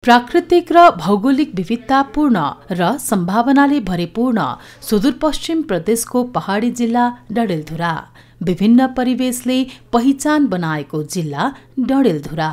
प्राकृतिक र भौगोलिक विविधतापूर्ण र सम्भावनाले भरिपूर्ण सुदूरपश्चिम प्रदेशको पहाडी जिल्ला डडेलधुरा विभिन्न परिवेशले पहिचान बनाएको जिल्ला डडेलधुरा।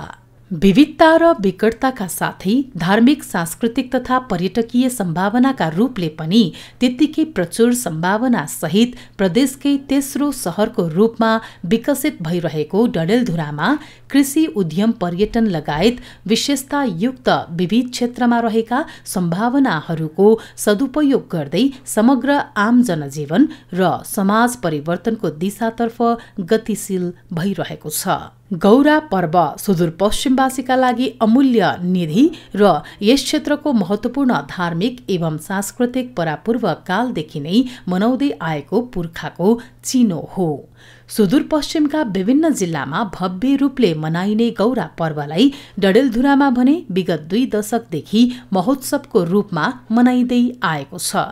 विविधता र विकटताका साथै धार्मिक, सांस्कृतिक तथा पर्यटकीय सम्भावनाका रूपले पनि त्यत्तिकै प्रचुर सम्भावना सहित प्रदेशकै तेस्रो शहरको रूपमा विकसित भइरहेको डडेलधुरामा कृषि, उद्यम, पर्यटन लगायत विशेषतायुक्त विविध क्षेत्रमा रहेका सम्भावनाहरूको सदुपयोग गर्दै समग्र आम जनजीवन र समाज परिवर्तनको दिशातर्फ गतिशील भइरहेको छ। गौरा पर्व सुदूरपश्चिमवासीका लागि अमूल्य निधि र यस क्षेत्रको महत्त्वपूर्ण धार्मिक एवं सांस्कृतिक परापूर्व कालदेखि नै मनाउँदै आएको पुर्खाको चिनो हो। सुदूरपश्चिमका विभिन्न जिल्लामा भव्य रूपले मनाइने गौरा पर्वलाई डडेलधुरामा भने विगत 2 दशकदेखि महोत्सवको रूपमा मनाइँदै आएको छ।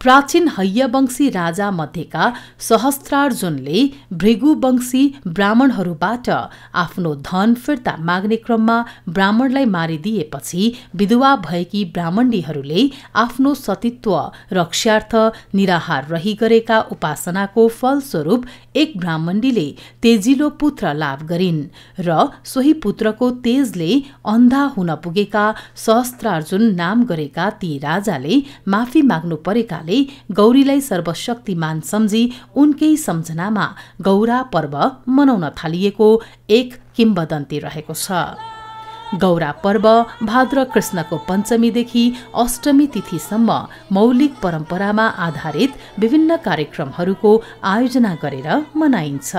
प्राचीन हैयवंशी राजा मध्येका सहस्त्रार्जुनले भृगुवंशी ब्राह्मणहरूबाट आफ्नो धन फिर्ता माग्ने क्रममा ब्राह्मणलाई मारिदिएपछि विधवा भएकी ब्राह्मणीहरूले आफ्नो सतीत्व रक्षार्थ निराहार रही गरेका उपासनाको फलस्वरूप एक ब्राह्मणीले तेजिलो पुत्र लाभ गरिन् र सोही पुत्रको तेजले अन्धा हुन पुगेका सहस्त्रार्जुन नाम गरेका ती राजाले माफी माग्नु परेकाले गौरीलाई सर्वशक्तिमान सम्झी उनकै सम्झनामा गौरा पर्व मनाउन थालिएको एक किम्वदन्ती रहेको छ। गौरा पर्व भाद्र कृष्णको पञ्चमीदेखि अष्टमी तिथिसम्म मौलिक परम्परामा आधारित विभिन्न कार्यक्रमहरूको आयोजना गरेर मनाइन्छ।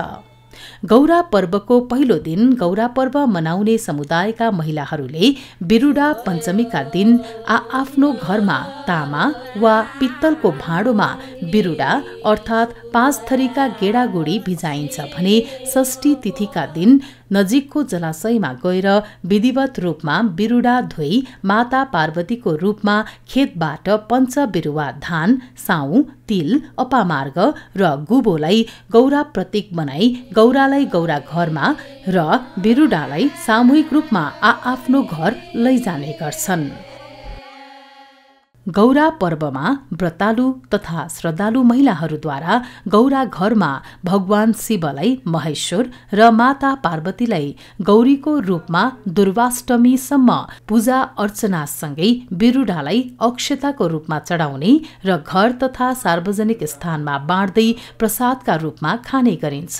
गौरा पर्वको पहिलो दिन गौरा पर्व मनाउने समुदायका महिलाहरूले बिरुडा पञ्चमीका दिन आफ्नो घरमा तामा वा पित्तलको भाँडोमा बिरुडा अर्थात् 5 थरीका गेडागुडी भिजाइन्छ भने षष्ठी तिथिका दिन नजिकको जलाशयमा गएर विधिवत रूपमा बिरुडा धोई माता पार्वतीको रूपमा खेतबाट पञ्च बिरुवा धान, साउ, तिल, अपामार्ग र गुबोलाई गौरा प्रतीक बनाई गौरालाई गौरा घरमा र बिरुडालाई सामूहिक रूपमा आफ्नो घर लैजाने गर्छन्। गौरा पर्वमा व्रतालु तथा श्रद्धालु महिलाहरूद्वारा गौरा घरमा भगवान शिवलाई महेश्वर र माता पार्वतीलाई गौरीको रूपमा दुर्वाष्टमीसम्म पूजा अर्चनासँगै बिरुडालाई अक्षताको रूपमा चढाउने र घर तथा सार्वजनिक स्थानमा बाँड्दै प्रसादका रूपमा खाने गरिन्छ।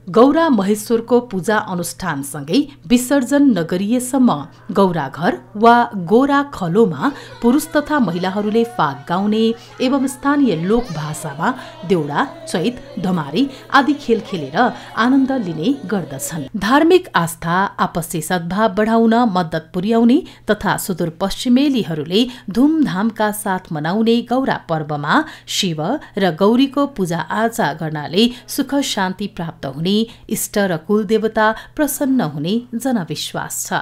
गौरा महेश्वरको पूजा अनुष्ठानसँगै विसर्जन नगरिएसम्म गौरा घर वा गोरा खलोमा पुरुष तथा महिलाहरूले फाग गाउने एवं स्थानीय लोक भाषामा देउडा, चैत, धमारी आदि खेल खेलेर आनन्द लिने गर्दछन्। धार्मिक आस्था, आपसी सद्भाव बढाउन मद्दत पुर्याउने तथा सुदूरपश्चिमेलीहरूले धुमधामका साथ मनाउने गौरा पर्वमा शिव र गौरीको पूजा आजा गर्नाले सुख शान्ति प्राप्त हुने, इष्ट र कुलदेवता प्रसन्न हुने जनविश्वास छ।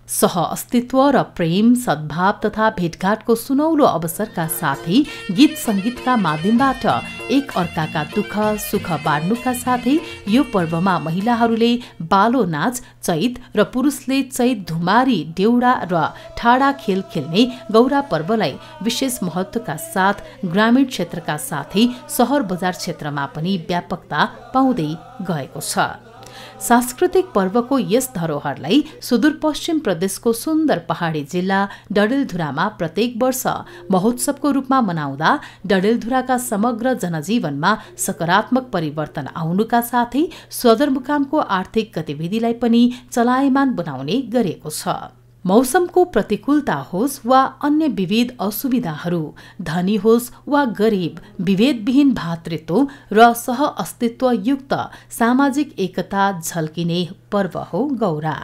सह अस्तित्व र प्रेम, सद्भाव तथा भेटघाटको सुनौलो अवसरका साथै गीत संगीतका माध्यमबाट एक अर्काका दुःख सुख बाँड्नुका साथै यो पर्वमा महिलाहरूले बालो नाच, चैत र पुरुषले चैत, धुमारी, देउडा र ठाडा खेल खेल्ने गौरा पर्वलाई विशेष महत्वका साथ ग्रामीण क्षेत्रका साथै सहर बजार क्षेत्रमा पनि व्यापकता पाउँदै गएको छ। सांस्कृतिक पर्वको यस धरोहरलाई सुदूरपश्चिम प्रदेशको सुन्दर पहाडी जिल्ला डडेलधुरामा प्रत्येक वर्ष महोत्सवको रूपमा मनाउँदा डडेलधुराका समग्र जनजीवनमा सकारात्मक परिवर्तन आउनुका साथै सदरमुकामको आर्थिक गतिविधिलाई पनि चलायमान बनाउने गरेको छ। मौसमको प्रतिकूलता होस् वा अन्य विविध असुविधाहरू, धनी होस् वा गरिब, विभेदविहीन भातृत्व र सह अस्तित्वयुक्त सामाजिक एकता झल्किने पर्व हो गौरा।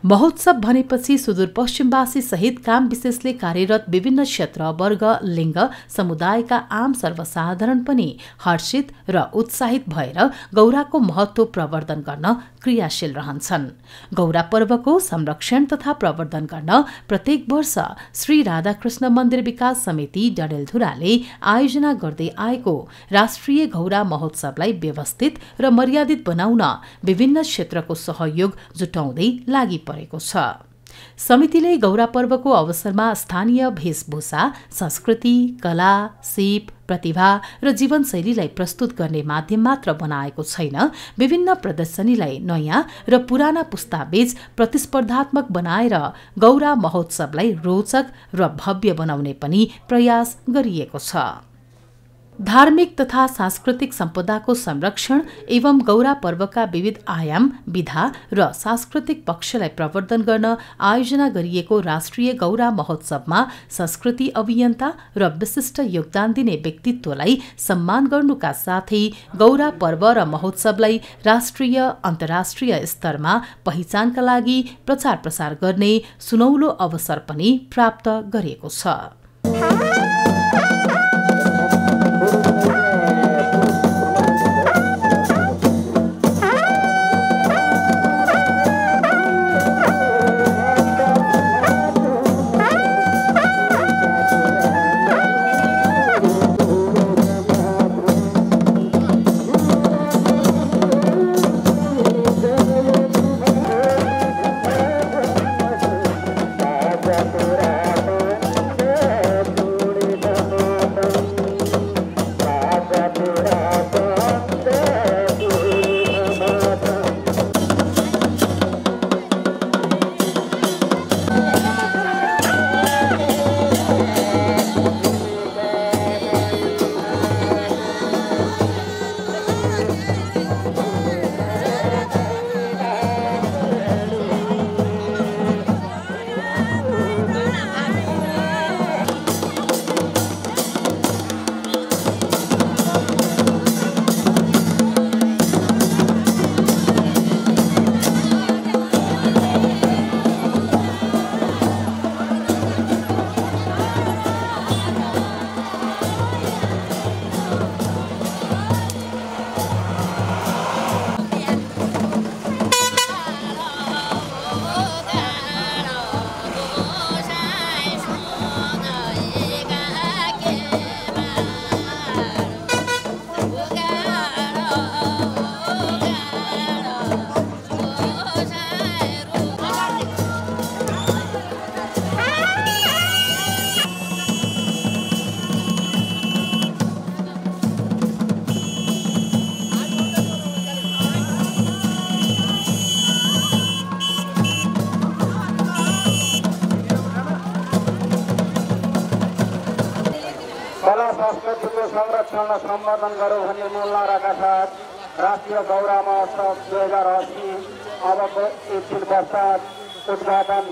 महोत्सव भनेपछि सुदूरपश्चिमवासी सहित काम विशेषले कार्यरत विभिन्न क्षेत्र, वर्ग, लिङ्ग, समुदायका आम सर्वसाधारण पनि हर्षित र उत्साहित भएर गौराको महत्त्व प्रवर्धन गर्न क्रियाशील रहन्छन्। गौरा पर्वको संरक्षण तथा प्रवर्धन गर्न प्रत्येक वर्ष श्री राधाकृष्ण मन्दिर विकास समिति डडेलधुराले आयोजना गर्दै आएको राष्ट्रिय गौरा महोत्सवलाई व्यवस्थित र मर्यादित बनाउन विभिन्न क्षेत्रको सहयोग जुटाउँदै लागि परेको छ। समितिले गौरा पर्वको अवसरमा स्थानीय वेशभूषा, संस्कृति, कला, सिप, प्रतिभा र जीवनशैलीलाई प्रस्तुत गर्ने माध्यम मात्र बनाएको छैन, विभिन्न प्रदर्शनीलाई नयाँ र पुराना पुस्ताबीच प्रतिस्पर्धात्मक बनाएर गौरा महोत्सवलाई रोचक र भव्य बनाउने पनि प्रयास गरिएको छ। धार्मिक तथा सांस्कृतिक सम्पदाको संरक्षण एवं गौरा पर्वका विविध आयाम, विधा र सांस्कृतिक पक्षलाई प्रवर्धन गर्न आयोजना गरिएको राष्ट्रिय गौरा महोत्सवमा संस्कृति अभियन्ता र विशिष्ट योगदान दिने व्यक्तित्वलाई सम्मान गर्नुका साथै गौरा पर्व र महोत्सवलाई राष्ट्रिय अन्तर्राष्ट्रिय स्तरमा पहिचानका लागि प्रचार प्रसार गर्ने सुनौलो अवसर पनि प्राप्त गरेको छ। संस्कृतिको संरक्षण र सम्वर्धन गरौँ भन्ने मूल नाराका साथ राष्ट्रिय गौरा महोत्सव 2080 अबको एकछिन पश्चात उद्घाटन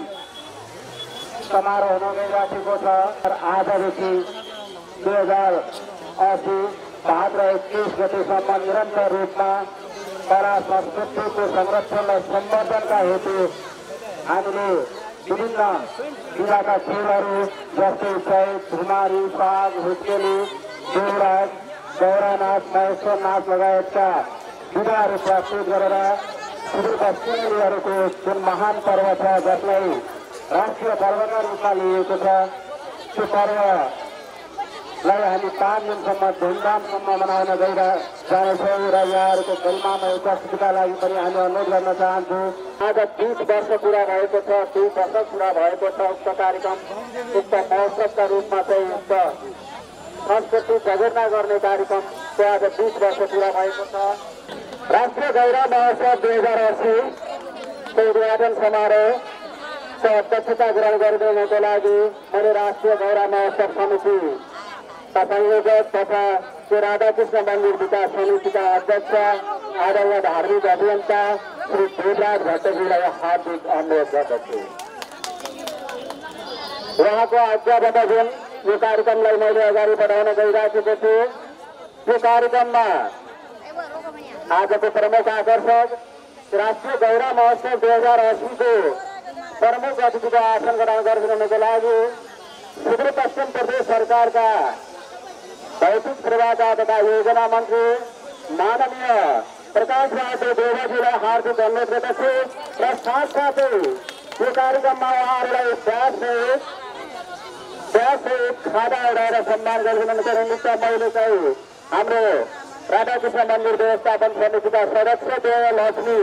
समारोह हुन गइरहेको छ। आजदेखि 2080 भाद्र 21 गतेसम्म निरन्तर रूपमा कला संस्कृतिको संरक्षण र सम्वर्धनका हेतु हामीले विभिन्न जिल्लाका खेलहरू जस्तै चैत, झुमारी, साग, हुस्केली, देउराज, गौरा नाच, महेश्वर नाच लगायतका विधाहरू प्रस्तुत गरेर सुदूरपश्चिमेलीहरूको जुन महान पर्व छ जसलाई राष्ट्रिय पर्वका रूपमा लिएको छ त्यो पर्वलाई हामी 5 दिनसम्म धुमधामसम्म मनाउन जानेछौँ र यहाँहरूको गरिमामा उपस्थितिका लागि पनि हामी अनुरोध गर्न चाहन्छु। आज 20 वर्ष पुरा भएको छ, 2 वर्ष पुरा भएको छ उक्त कार्यक्रम, उक्त महोत्सवका रूपमा चाहिँ उक्त संस्कृति जगेर्ना गर्ने कार्यक्रमको आज 20 वर्ष पुरा भएको छ। राष्ट्रिय गौरा महोत्सव 2080 को उद्घाटन समारोहको अध्यक्षता ग्रहण गरिदिनको लागि मैले राष्ट्रिय गौरा महोत्सव समिति संयोजक तथा राधाकृष्ण मन्दिर विकास समितिका अध्यक्ष आदरणीय धार्मिक अभियन्ता श्री देवराज भट्टजीलाई हार्दिक अनुरोध गर्दछु। उहाँको आज्ञाबाट जुन यो कार्यक्रमलाई मैले अगाडि बढाउन गइरहेको छु, यो कार्यक्रममा आजको प्रमुख आकर्षक राष्ट्रिय गौरा महोत्सव 2080 को प्रमुख अतिथिको आसन ग्रहण गरिदिनको लागि सुदूरपश्चिम प्रदेश सरकारका भौतिक पूर्वाधार तथा योजना मन्त्री माननीय प्रकाश बहादुर देवजीलाई हार्दिक अनुरोध गर्दछु र साथसाथै यो कार्यक्रममा उहाँहरूलाई प्याज खादा उडाएर सम्मान गरिदिनुको निमित्त मैले चाहिँ हाम्रो राधाकृष्ण मन्दिर व्यवस्थापन समितिका सदस्य देवलक्ष्मी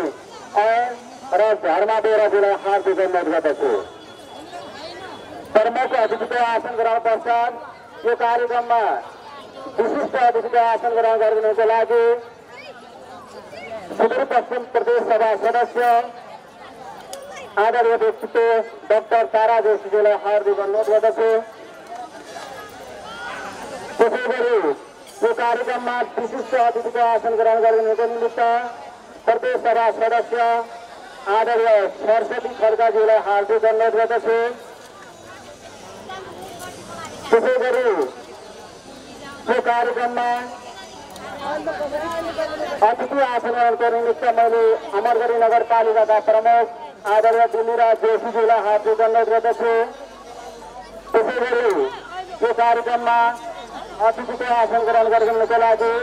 र झर्मा बेहोराजीलाई हार्दिक अनुरोध गर्दछु। प्रमुख अतिथिको आसन ग्रहण पश्चात यो कार्यक्रममा विशिष्ट अतिथिको आसन ग्रहण गरिदिनुको लागि सुदूरपश्चिम प्रदेश सभा सदस्य आदरणीय व्यक्तित्व डाक्टर तारा जोशीजीलाई हार्दिक अनुरोध गर्दछु। त्यसै गरी यो कार्यक्रममा विशिष्ट अतिथिको आसन ग्रहण गरिदिनुको निमित्त प्रदेश सभा सदस्य आदरणीय सरस्वती खड्काजीलाई हार्दिक अनुरोध गर्दछु। त्यसै गरी यो कार्यक्रममा अतिथि आसन ग्रहणको निमित्त मैले अमरगढी नगरपालिकाका प्रमुख आदरणीय दिल्लीराज जोशीजीलाई हार्दिक अनुरोध गर्दछु। त्यसै गरी यो कार्यक्रममा अतिथिको आसन ग्रहण गरिदिनुको लागि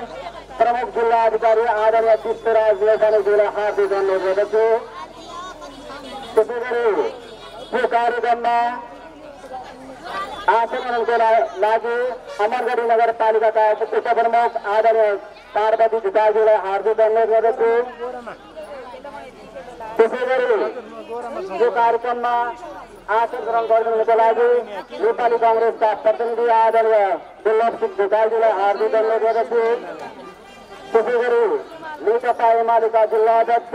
प्रमुख जिल्ला अधिकारी आदरणीय विश्वराज लेखानीजीलाई हार्दिक अनुरोध गर्दछु। त्यसै गरी यो कार्यक्रममा आसन ग्रहणको लागि अमरगढी नगरपालिकाका उपप्रमुख आदरणीय पार्वती ढुकालजीलाई हार्दिक अनुरोध गर्दछु। त्यसै गरी यो कार्यक्रममा आसन ग्रहण गरिदिनुको लागि नेपाली कांग्रेसका प्रतिनिधि आदरणीय दुर्लभ सिंह ढुकालजीलाई हार्दिक अनुरोध गर्दछु। त्यसै गरी नेकपा एमालेका जिल्ला अध्यक्ष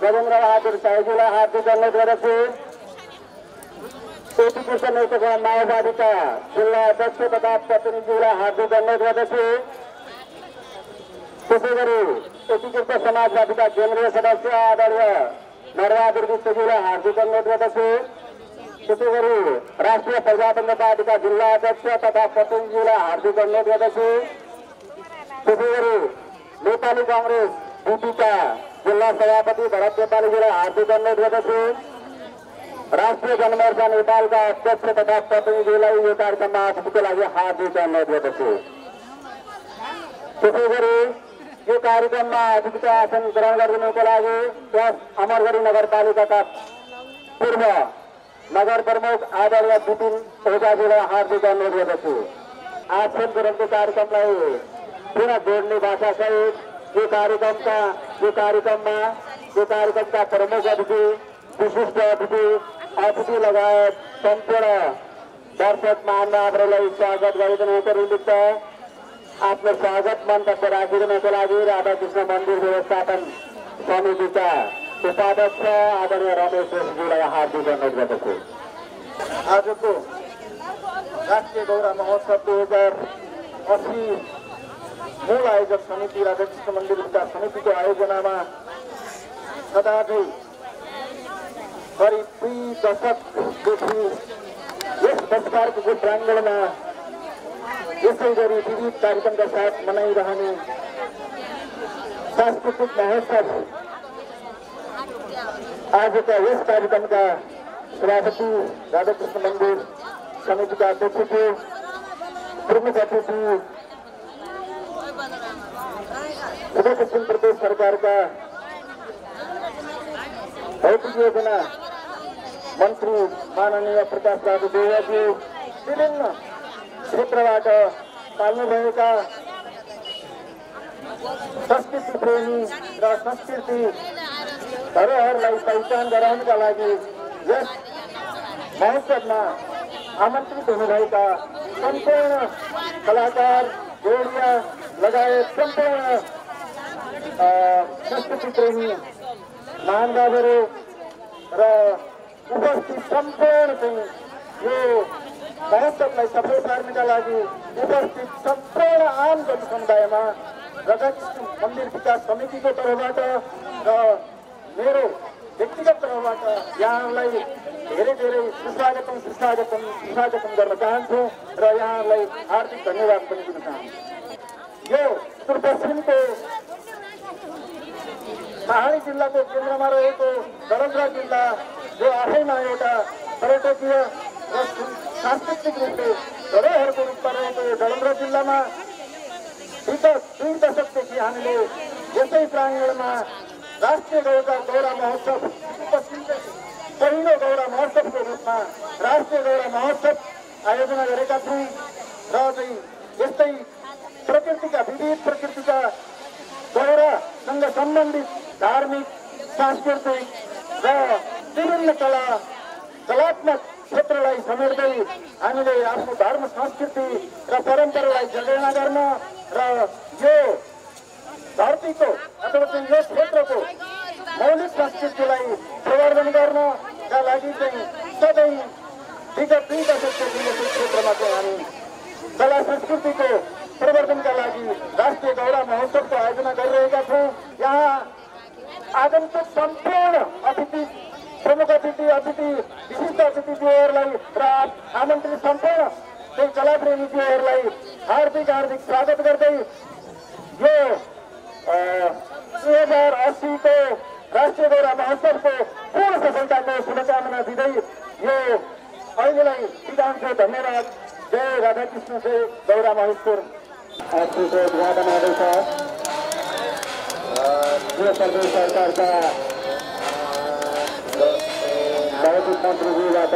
गजेन्द्र बहादुर साईजीलाई हार्दिक अनुरोध गर्दछु। एकीकृत नेकपा माओवादीका जिल्ला अध्यक्ष तथा प्रतिनिधिलाई हार्दिक अनुरोध गर्दछु। त्यसै गरी एकीकृत समाजवादीका केन्द्रीय सदस्य आदरणीय नरबहादुर विष्टजीलाई हार्दिक अनुरोध गर्दछु। त्यसै गरी राष्ट्रिय प्रजातन्त्र पार्टीका जिल्ला अध्यक्ष तथा प्रतिनिधिलाई हार्दिक अनुरोध गर्दछु। त्यसै गरी नेपाली कांग्रेस बीपीका जिल्ला सभापति भरत नेपालीजीलाई हार्दिक अनुरोध गर्दछु। राष्ट्रिय जनमोर्चा नेपालका अध्यक्ष तथा प्रतिनिधिलाई यो कार्यक्रममा अतिथिको लागि हार्दिक अनुरोध गर्दछु। त्यसै गरी यो कार्यक्रममा अतिथिको आसन ग्रहण गरिदिनुको लागि अमरगढी नगरपालिकाका पूर्व नगर प्रमुख आदरणीय विपिन ओझाजीलाई हार्दिक अनुरोध गर्दछु। आसन ग्रहणको कार्यक्रमलाई पुनः जोड्ने भाषासहित यो कार्यक्रमका प्रमुख अतिथि विशिष्ट अतिथि लगायत सम्पूर्ण दर्शक महानुभावहरूलाई स्वागत गरिदिनुको निमित्त आफ्नो स्वागत मन्तव्य राखिदिनुको लागि राधाकृष्ण मन्दिर व्यवस्थापन समितिका उपाध्यक्ष आदरणीय रमेश जोशीजीलाई हार्दिक अनुरोध गर्दछु। आजको राष्ट्रिय गौरव महोत्सव 2080 मूल आयोजक समिति राधाकृष्ण मन्दिर विकास समितिको आयोजनामा सदाझै करिब 2 दशकदेखि यस संस्कारको प्राङ्गणमा यसै गरी विविध कार्यक्रमका साथ मनाइरहने सांस्कृतिक महोत्सव आजका यस कार्यक्रमका सभापति राधाकृष्ण मन्दिर समितिका अध्यक्षज्यू प्रमुख अतिथि सुदूरपश्चिम प्रदेश सरकारका भौतिक योजना मन्त्री माननीय प्रकाश बहादुर देउवाजी, विभिन्न क्षेत्रबाट पाल्नुभएका संस्कृति प्रेमी र संस्कृति धरोहरलाई पहिचान गराउनका लागि यस महोत्सवमा आमन्त्रित हुनुभएका सम्पूर्ण कलाकार जोडिया लगायत सम्पूर्ण संस्कृति प्रेमी महानुभावहरू र उपस्थित सम्पूर्ण चाहिँ यो महोत्सवलाई सफल पार्नका लागि उपस्थित सम्पूर्ण आम जनसमुदायमा राधाकृष्ण मन्दिर विकास समितिको तर्फबाट र मेरो व्यक्तिगत तर्फबाट यहाँहरूलाई धेरै धेरै सुस्वागतम गर्न चाहन्छु र यहाँहरूलाई हार्दिक धन्यवाद पनि दिन चाहन्छु। यो सुदूरपश्चिमको पहाडी जिल्लाको केन्द्रमा रहेको डडेलधुरा जिल्ला जो आफैमा एउटा पर्यटकीय र सांस्कृतिक रूपले धरोहरको रूपमा रहेको यो डडेलधुरा जिल्लामा विगत 2 दशकदेखि हामीले यसै प्राङ्गणमा राष्ट्रिय गौरव महोत्सव पश्चिमकै पहिलो गौरव महोत्सवको रूपमा राष्ट्रिय गौरव महोत्सव आयोजना गरेका छौँ र चाहिँ यस्तै विविध प्रकृतिका गौरवसँग सम्बन्धित धार्मिक सांस्कृतिक र विभिन्न कलात्मक क्षेत्रलाई समेट्दै हामीले आफ्नो धर्म संस्कृति र परम्परालाई जगेर्ना गर्न र यो धरतीको अथवा यो क्षेत्रको मौलिक संस्कृतिलाई प्रवर्धन गर्नका लागि चाहिँ सधैँ विगत 2 दशकदेखि यस क्षेत्रमा चाहिँ हामी कला संस्कृतिको प्रवर्धनका लागि राष्ट्रिय गौरव महोत्सवको आयोजना गरिरहेका छौँ। यहाँ आगन्तुक सम्पूर्ण अतिथि, प्रमुख अतिथि, विशिष्ट अतिथिज्यूहरूलाई र आमन्त्रित सम्पूर्ण चाहिँ कलाप्रेमीज्यूहरूलाई हार्दिक स्वागत गर्दै यो 2080 को राष्ट्रिय गौरव महोत्सवको पूर्ण सफलताको शुभकामना दिँदै यो अहिलेलाई विदा हुन्छु। धन्यवाद। जय राधाकृष्ण से गौरव महोत्सव आजको उद्घाटन हुँदैछ। यो प्रदेश सरकारका भौतिक मन्त्रीज्यूबाट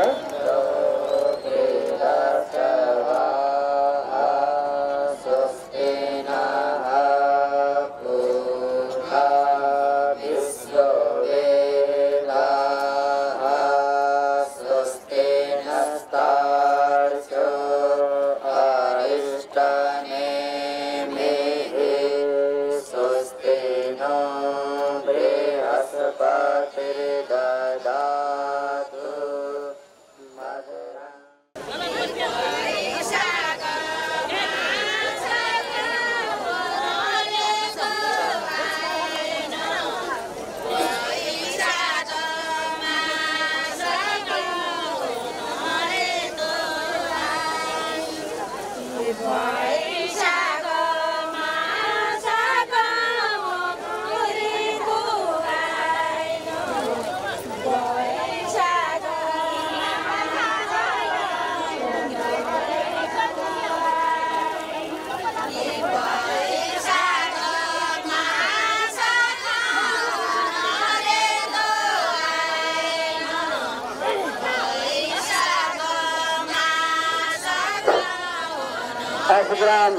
आशीग्राम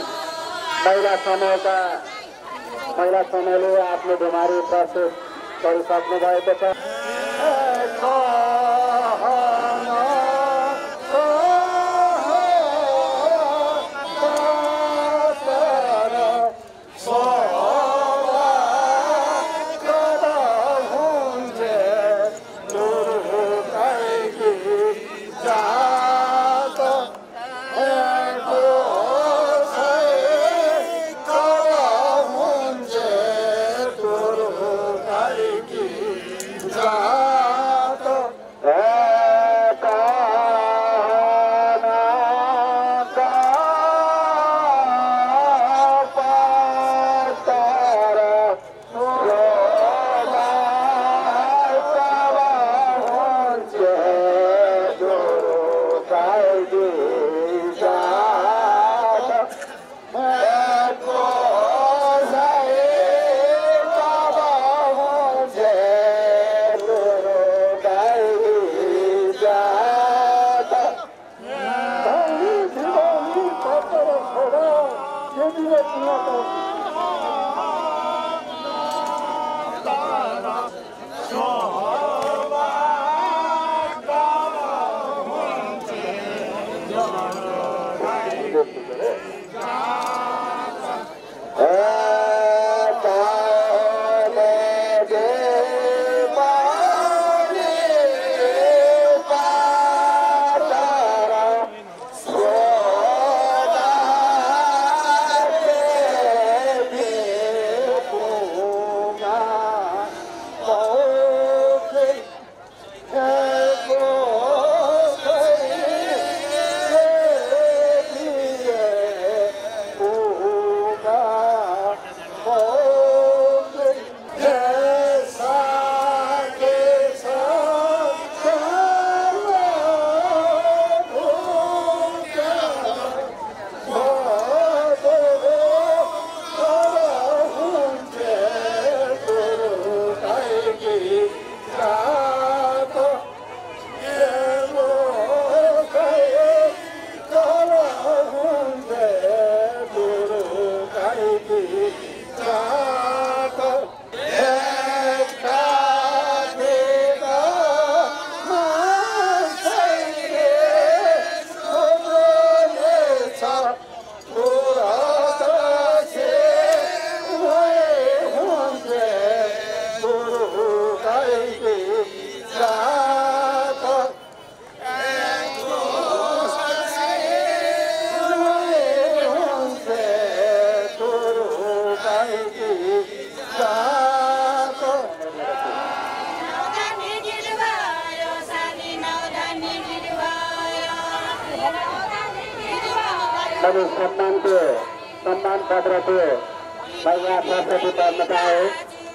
महिला समूहले आफ्नो बिमारी प्रस्तुत गरिसक्नु भएको छ। मैले सम्मान पत्रको यहाँ सरस्वती पढ्न चाहे।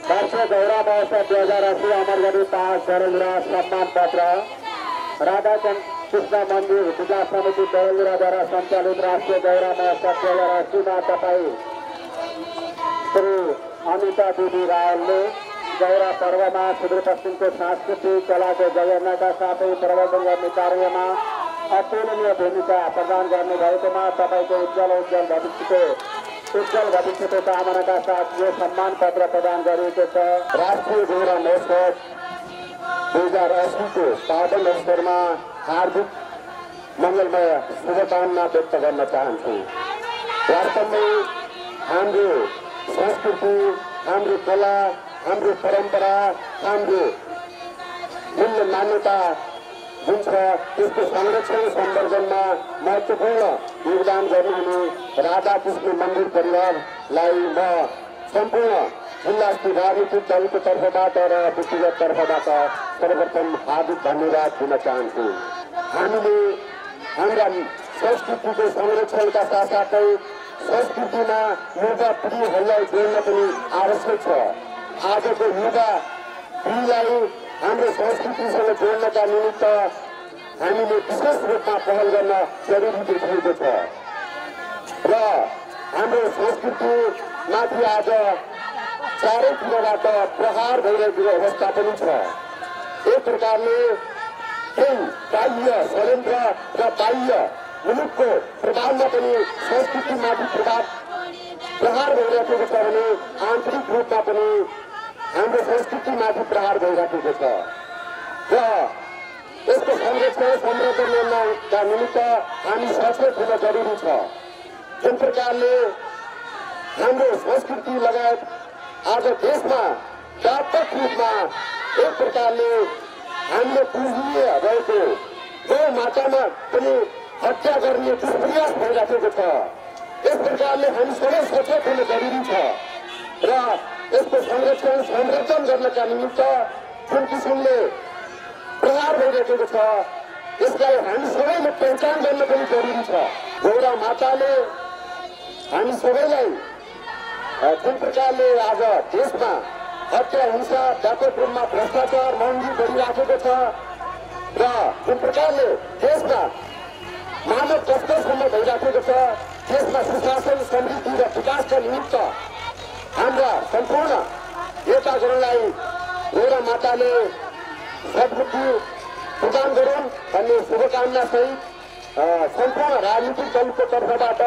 वर्ष गौरा महोत्सव 2080 अमरगढी पाहाड डडेलधुरा सम्मान पत्र राधाचन्द्र कृष्ण मन्दिर विकास समिति डडेलधुराद्वारा सञ्चालित राष्ट्रिय गौरा महोत्सव 2080मा तपाईँ श्री अनिता देवी रायलले गौरा पर्वमा सुदूरपश्चिमको सांस्कृतिक कलाको जगेर्नाका साथै प्रवर्धन गर्ने कार्यमा अतुलनीय भूमिका प्रदान गर्नुभएकोमा तपाईँको उज्जवल भविष्यको कामनाका साथ यो सम्मान पत्र प्रदान गरिएको छ। राष्ट्रिय गौरा महोत्सव 2080को पावन अवसरमा हार्दिक मङ्गलमय शुभकामना व्यक्त गर्न चाहन्छु। वास्तवमै हाम्रो संस्कृति, हाम्रो कला, हाम्रो परम्परा, हाम्रो मूल्य मान्यता जुन छ त्यसको संरक्षण सम्वर्धनमा महत्त्वपूर्ण योगदान गर्नुहुने राधाकृष्ण मन्दिर परिवारलाई म सम्पूर्ण जिल्ला स्तरीय राजनीतिक दलको तर्फबाट र व्यक्तिगत तर्फबाट सर्वप्रथम हार्दिक धन्यवाद दिन चाहन्छु। हामीले हाम्रा संस्कृतिको संरक्षणका साथसाथै संस्कृतिमा युवा पिँढीहरूलाई जोड्न पनि आवश्यक छ। आजको युवा पिँढीलाई हाम्रो संस्कृतिसँग जोड्नका निमित्त हामीले विशेष रूपमा पहल गर्न जरुरी देखिएको छ र हाम्रो संस्कृतिमाथि आज चारैतिरबाट प्रहार भइरहेको अवस्था पनि छ। एक प्रकारले केही बाह्य षड्यन्त्र र बाह्य मुलुकको प्रभावमा पनि संस्कृतिमाथि प्रहार भइरहेको छ भने आन्तरिक रूपमा पनि हाम्रो संस्कृतिमाथि प्रहार भइरहेको छ र यसको संरक्षण सम्वर्धनका निमित्त हामी सचेत हुन जरुरी छ। जुन प्रकारले हाम्रो संस्कृति लगायत आज देशमा व्यापक रूपमा एक प्रकारले हामीले पूजनीय रहेको गौ मातामा पनि हत्या गर्ने दुष्प्रयास भइरहेको छ। यस प्रकारले हामी सबै सचेत हुन जरुरी छ र यसको संरक्षण संरक्षण गर्नका निमित्त जुन किसिमले प्रहार भइरहेको छ यसलाई हामी सबैले पहिचान गर्न पनि जरुरी छ। गौरा माताले हामी सबैलाई जुन प्रकारले आज देशमा हत्या हिंसा व्यापक रूपमा भ्रष्टाचार महँगी बढिराखेको छ र जुन प्रकारले देशमा मानव तस्करसम्म भइराखेको छ देशमा सुशासन समृद्धि र विकासका निमित्त हाम्रा सम्पूर्ण नेतागणलाई गौरा माताले सद्बुद्धि प्रदान गरून् भन्ने शुभकामना सहित सम्पूर्ण राजनीतिक दलको तर्फबाट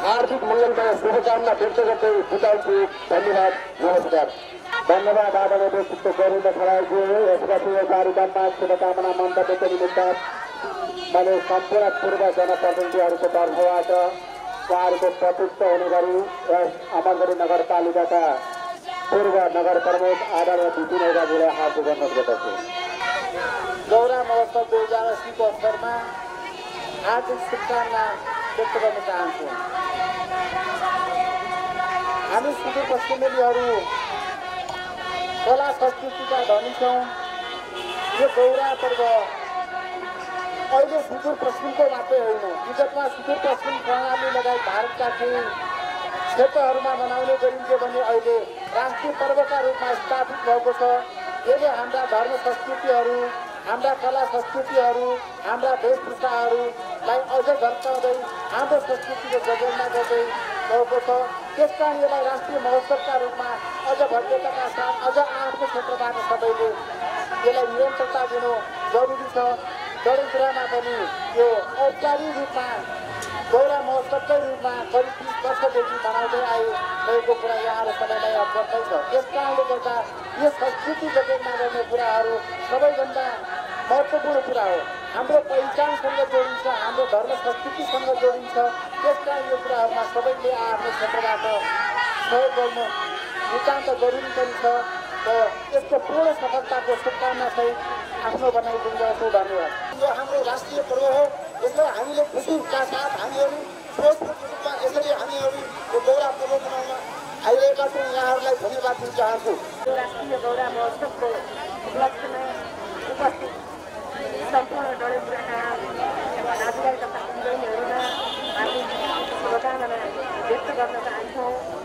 हार्दिक मङ्गलमय शुभकामना व्यक्त गर्दै बिताउँछु। धन्यवाद, नमस्कार। धन्यवाद आदरणीय व्यक्तित्व गोविन्द खरालजी। यसपछि यो कार्यक्रममा शुभकामना मन्तव्यको निमित्त मैले सम्पूर्ण पूर्व जनप्रतिनिधिहरूको तर्फबाट उहाँहरूको प्रतिष्ठ हुने गरी यस अमरगढी नगरपालिकाका पूर्व नगर प्रमुख आदरणीय बिपिन ओझाजीलाई हार्दिक अनुरोध गर्दछु। गौरा महोत्सव 2080को अवसरमा हार्दिक शुभकामना व्यक्त गर्न चाहन्छु। हामी सुदूरपश्चिमेलीहरू कला संस्कृतिका धनी छौँ। यो गौरा पर्व अहिले सुदूरपश्चिमको मात्रै होइन, विगतमा सुदूरपश्चिम प्रणाली लगायत भारतका केही क्षेत्रहरूमा मनाउने गरिन्थ्यो भने अहिले राष्ट्रिय पर्वका रूपमा स्थापित भएको छ। यसले हाम्रा धर्म संस्कृतिहरू, हाम्रा कला संस्कृतिहरू, हाम्रा वेशभूषाहरूलाई अझ झल्काउँदै हाम्रो संस्कृतिको जगेर्ना गर्दै गएको छ। त्यस कारण यसलाई राष्ट्रिय महोत्सवका रूपमा अझ भव्यताका साथ अझ आफ्नो क्षेत्रबाट सबैले यसलाई निरन्तरता दिनु जरुरी छ। डडेलधुरामा पनि यो औपचारिक रूपमा गौरा महोत्सवकै रूपमा करिब 30 वर्षदेखि मनाउँदै आइरहेको कुरा यहाँहरू सबैलाई अवगतै छ। त्यस कारणले गर्दा यो संस्कृति जगेर्ना गर्ने कुराहरू सबैभन्दा महत्त्वपूर्ण कुरा हो। हाम्रो पहिचानसँग जोडिन्छ, हाम्रो धर्म संस्कृतिसँग जोडिन्छ। त्यस कारण यो कुराहरूमा सबैले आफ्नो क्षेत्रबाट सहयोग गर्नु नितान्त जरुरी पनि छ र यसको पूर्ण सफलताको शुभकामना सहित आफ्नो बनाइदिन्छौँ। धन्यवाद। यो हाम्रो राष्ट्रिय पर्व हो। यसलाई हामीले खुसीका साथ हामीहरू स्वेच्छाको रूपमा यसरी हामीहरू यो गौरा पर्व मनाउन आइरहेका छौँ। यहाँहरूलाई धन्यवाद दिन चाहन्छु। राष्ट्रिय गौरा महोत्सवको उपलक्ष्यमा उपस्थित सम्पूर्ण डडेलधुराका दाजुभाइ तथा बहिनीहरूमा हार्दिक शुभकामना व्यक्त गर्न चाहन्छौँ।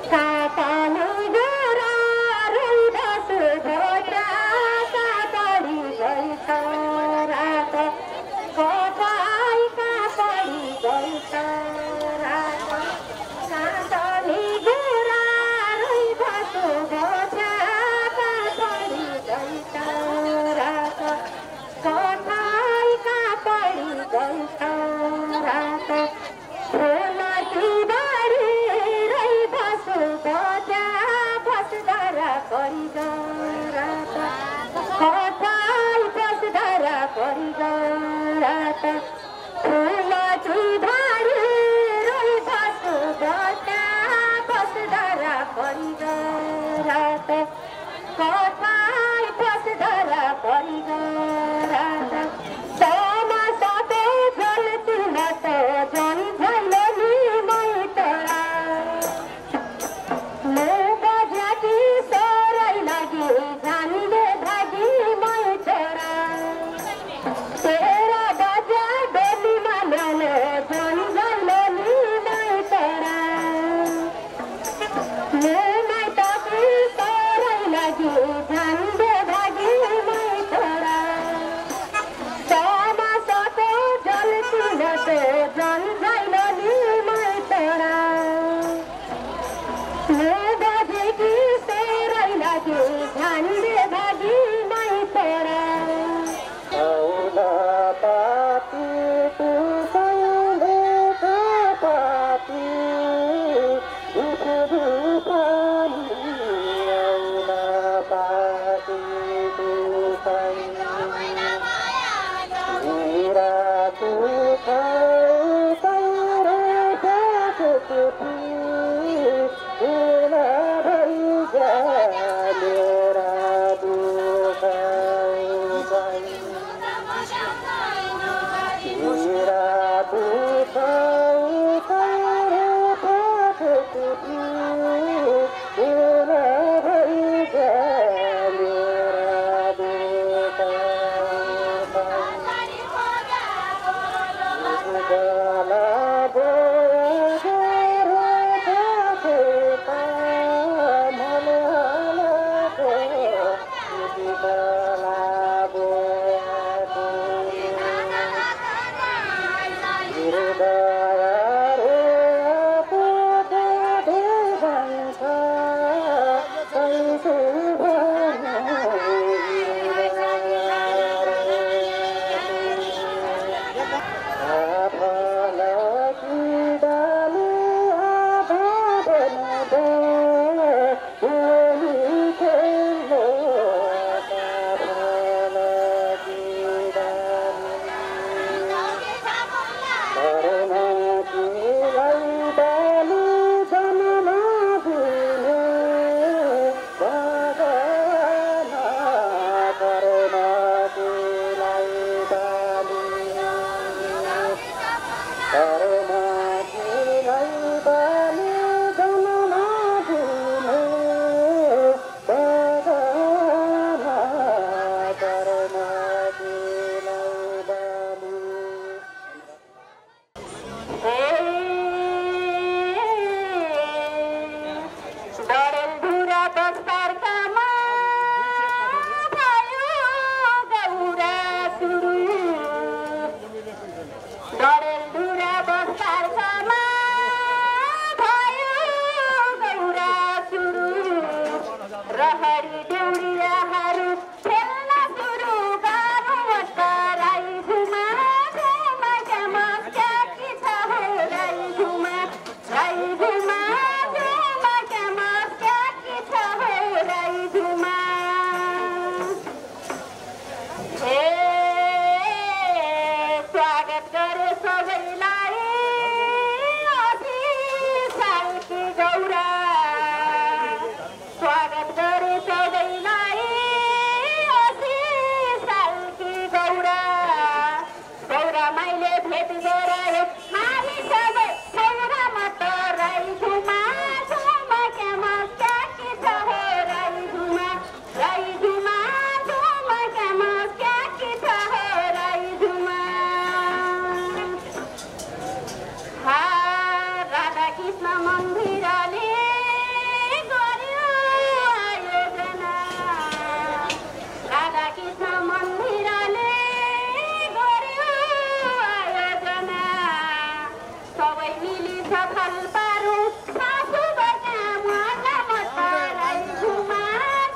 मन्दिरले गर्यो आयोजना राधा कृष्ण मन्दिरले गर्यो आयोजना सबै मिली सफल पारौँ सासु बच्चा राई झुमा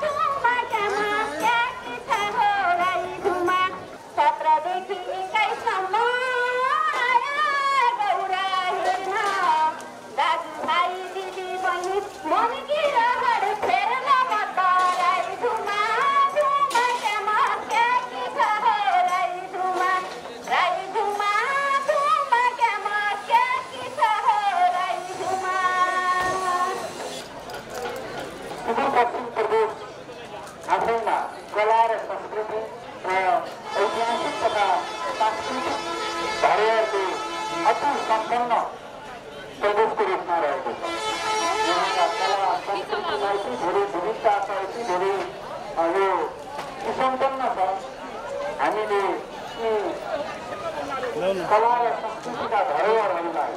झुमा क्यामा क्याकी छ हो राई झुमा 17 देखि 21 सम्म आयो गौरा हेर्न दाजुभाइ दिदीबहिनी मनकी रहर फेर्न मत राई झुमा झुमा क्यामा क्याकी छ हो राई झुमा क्यामा क्याकी छ हो राई झुमा सुदूरपश्चिम प्रदेश आफैमा कला र संस्कृति र ऐतिहासिक तथा सांस्कृतिक धरोहरको अति सम्पन्न प्रदेशको रूपमा रहेको छ। यहाँका कला संस्कृतिमा यति धेरै विविधता छ, यति धेरै यो सुसम्पन्न छ। हामीले यी कला र संस्कृतिका धरोहरहरूलाई